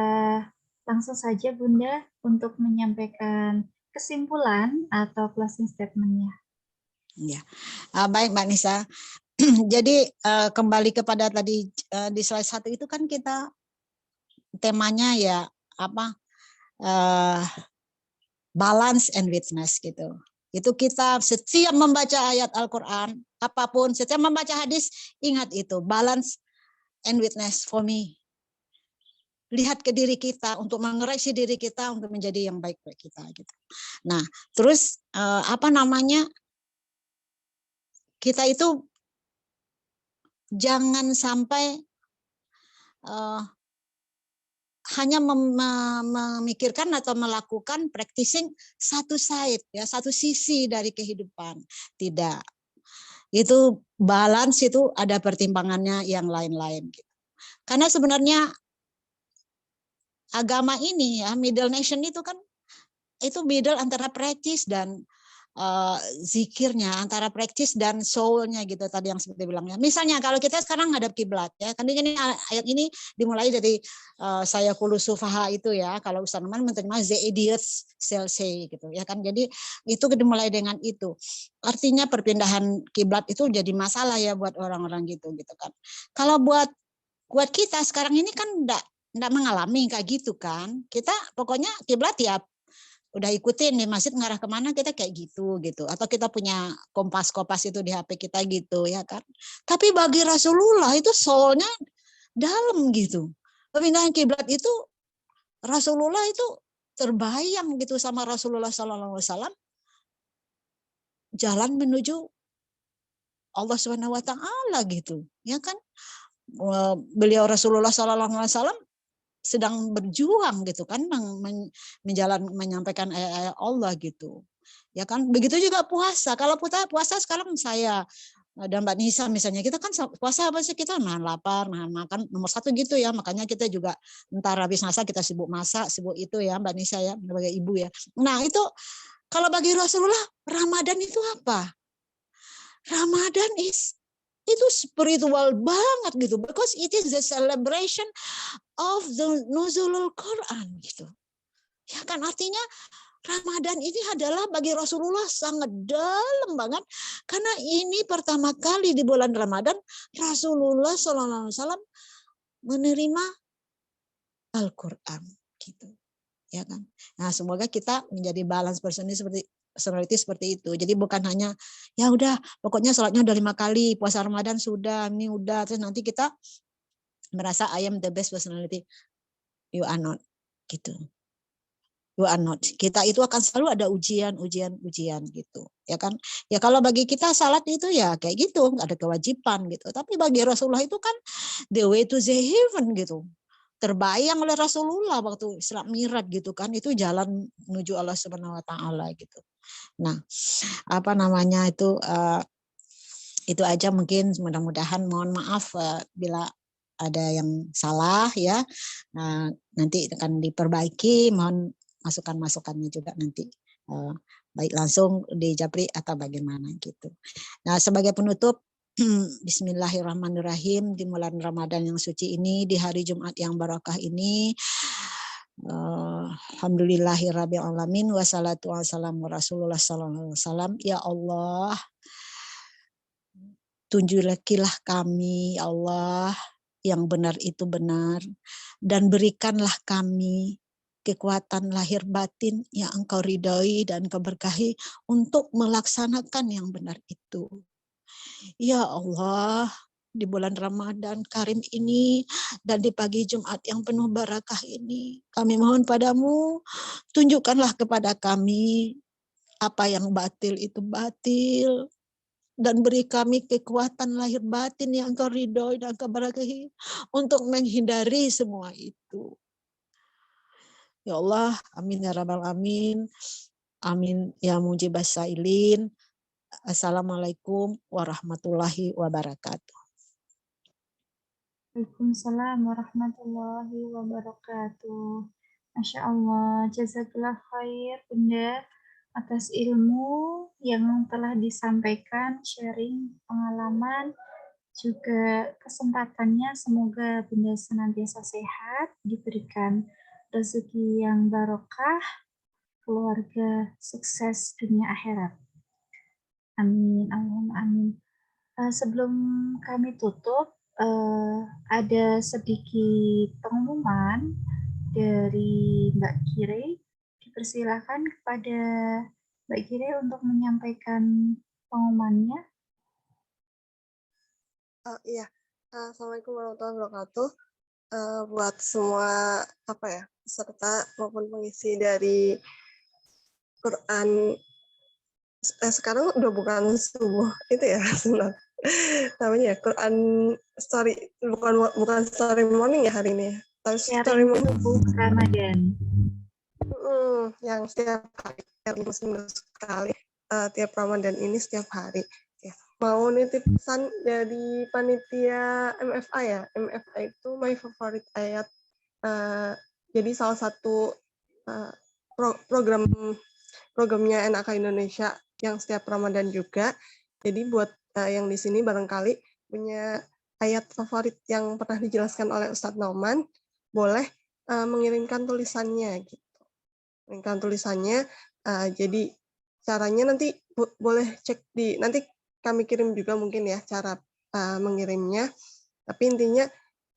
langsung saja Bunda untuk menyampaikan kesimpulan atau closing statement-nya. Ya. Baik Mbak Nisa. Jadi kembali kepada tadi di slide 1 itu kan kita temanya ya apa balance and witness gitu. Itu kita setiap membaca ayat Al-Quran, apapun, setiap membaca hadis, ingat itu, balance and witness for me. Lihat ke diri kita untuk mengoreksi diri kita untuk menjadi yang baik buat kita gitu. Nah, terus apa namanya? Kita itu jangan sampai hanya memikirkan atau melakukan practicing satu side ya, satu sisi dari kehidupan. Tidak. Itu balance, itu ada pertimbangannya yang lain-lain gitu. Karena sebenarnya agama ini ya, middle nation itu kan itu middle antara practice dan zikirnya, antara praktis dan soul-nya gitu tadi yang seperti bilangnya. Misalnya kalau kita sekarang ngadap kiblat ya, kan ini ayat ini dimulai dari saya kulu sufaha itu ya, kalau Ustaz Numan menerima the idiots shall say gitu ya kan. Jadi itu dimulai dengan itu. Artinya perpindahan kiblat itu jadi masalah ya buat orang-orang gitu kan. Kalau buat kita sekarang ini kan enggak mengalami kayak gitu kan. Kita pokoknya kiblat ya udah ikutin di masjid ngarah kemana kita kayak gitu atau kita punya kompas itu di HP kita gitu ya kan. Tapi bagi Rasulullah itu soulnya dalam gitu. Pemindahan kiblat itu Rasulullah itu terbayang gitu sama Rasulullah SAW jalan menuju Allah Subhanahu Wa Taala gitu ya kan. Beliau Rasulullah SAW sedang berjuang gitu kan menyampaikan ayat-ayat Allah gitu ya kan. Begitu juga puasa. Kalau puasa sekarang saya dan Mbak Nisa misalnya, kita kan puasa apa sih, kita nahan lapar, nahan makan nomor 1 gitu ya. Makanya kita juga entar habis masak kita sibuk masak, sibuk itu ya Mbak Nisa ya sebagai ibu ya. Nah itu kalau bagi Rasulullah Ramadan itu apa? Ramadan itu spiritual banget gitu, because it is the celebration of the nuzulul Quran gitu. Ya kan, artinya Ramadan ini adalah bagi Rasulullah sangat dalam banget, karena ini pertama kali di bulan Ramadan Rasulullah SAW menerima Al-Quran gitu. Ya kan. Nah, semoga kita menjadi balance personality seperti itu. Jadi bukan hanya ya udah pokoknya sholatnya udah 5 kali, puasa Ramadan sudah, ini udah, terus nanti kita merasa I am the best personality. You are not gitu. You are not. Kita itu akan selalu ada ujian gitu, ya kan? Ya kalau bagi kita salat itu ya kayak gitu, nggak ada kewajiban gitu. Tapi bagi Rasulullah itu kan the way to the heaven gitu. Terbayang oleh Rasulullah waktu Isra Mi'raj gitu kan, itu jalan menuju Allah Subhanahu Wa Taala gitu. Nah, apa namanya itu aja mungkin, mudah-mudahan, mohon maaf bila ada yang salah ya, nanti akan diperbaiki. Mohon masukan-masukannya juga nanti, baik langsung di Japri atau bagaimana gitu. Nah, sebagai penutup, Bismillahirrahmanirrahim, di bulan Ramadan yang suci ini, di hari Jumat yang barakah ini, alhamdulillahirabbil alamin, wassalatu wassalamu Rasulullah sallallahu alaihi wasallam. Ya Allah, tunjukilah kami, ya Allah, yang benar itu benar, dan berikanlah kami kekuatan lahir batin yang Engkau ridhoi dan Engkau berkahi untuk melaksanakan yang benar itu. Ya Allah, di bulan Ramadan Karim ini dan di pagi Jumat yang penuh barakah ini, kami mohon padamu, tunjukkanlah kepada kami apa yang batil itu batil, dan beri kami kekuatan lahir batin yang Engkau ridhoi dan Engkau berkahi untuk menghindari semua itu. Ya Allah, amin ya rabbal alamin. Amin ya mujibas sailin. Assalamualaikum warahmatullahi wabarakatuh. Waalaikumsalam warahmatullahi wabarakatuh. Masya Allah, jazakallah khair Bunda atas ilmu yang telah disampaikan, sharing pengalaman, juga kesempatannya. Semoga Bunda senantiasa sehat, diberikan rezeki yang barokah, keluarga sukses dunia akhirat. Amin, Allahumma amin. Sebelum kami tutup, ada sedikit pengumuman dari Mbak Kire. Dipersilakan kepada Mbak Kire untuk menyampaikan pengumumannya. Iya, Assalamualaikum warahmatullahi wabarakatuh. Buat semua peserta maupun pengisi dari Quran, sekarang udah bukan subuh itu ya, sunat. Namanya Quran story, bukan story morning ya hari ini, tapi story Sharing morning. subuh Ramadan. Yang setiap hari, seminggu sekali, tiap Ramadan ini setiap hari. Ya. Mau nitip pesan dari panitia MFA ya. MFA itu my favorite ayat. Jadi salah satu programnya NAK Indonesia yang setiap Ramadan juga. Jadi buat yang di sini barangkali punya ayat favorit yang pernah dijelaskan oleh Ustadz Nauman, boleh mengirimkan tulisannya gitu. Mengirimkan tulisannya, jadi caranya nanti boleh cek nanti kami kirim juga mungkin ya cara mengirimnya. Tapi intinya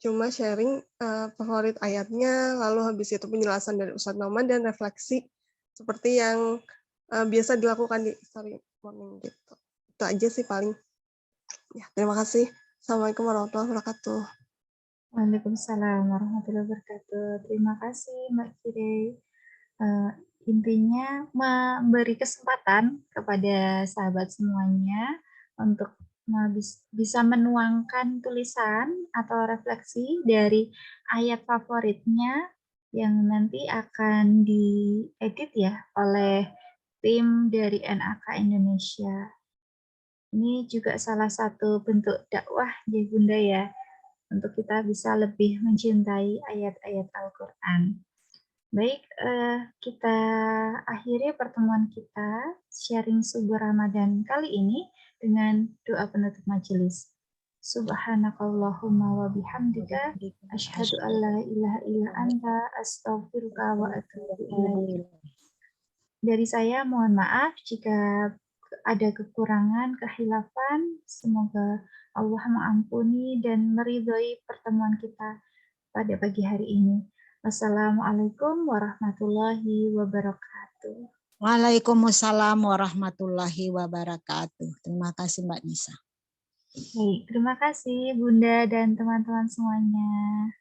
cuma sharing favorit ayatnya, lalu habis itu penjelasan dari Ustadz Nauman dan refleksi seperti yang biasa dilakukan di story morning gitu. Itu aja sih paling. Ya, terima kasih. Assalamualaikum warahmatullahi wabarakatuh. Waalaikumsalam warahmatullahi wabarakatuh. Terima kasih Mbak Kire. Intinya memberi kesempatan kepada sahabat semuanya untuk bisa menuangkan tulisan atau refleksi dari ayat favoritnya yang nanti akan diedit ya oleh tim dari NAK Indonesia. Ini juga salah satu bentuk dakwah ya Bunda ya, untuk kita bisa lebih mencintai ayat-ayat Al-Quran. Baik, kita akhiri pertemuan kita sharing subuh Ramadan kali ini dengan doa penutup majelis. Subhanakallahumma wa bihamdika asyhadu an la ilaha illa anta astaghfiruka wa atubu ilaik. Dari saya mohon maaf jika ada kekurangan, kehilafan. Semoga Allah mengampuni dan meridhoi pertemuan kita pada pagi hari ini. Wassalamualaikum warahmatullahi wabarakatuh. Waalaikumsalam warahmatullahi wabarakatuh. Terima kasih Mbak Nisa. Baik, terima kasih Bunda dan teman-teman semuanya.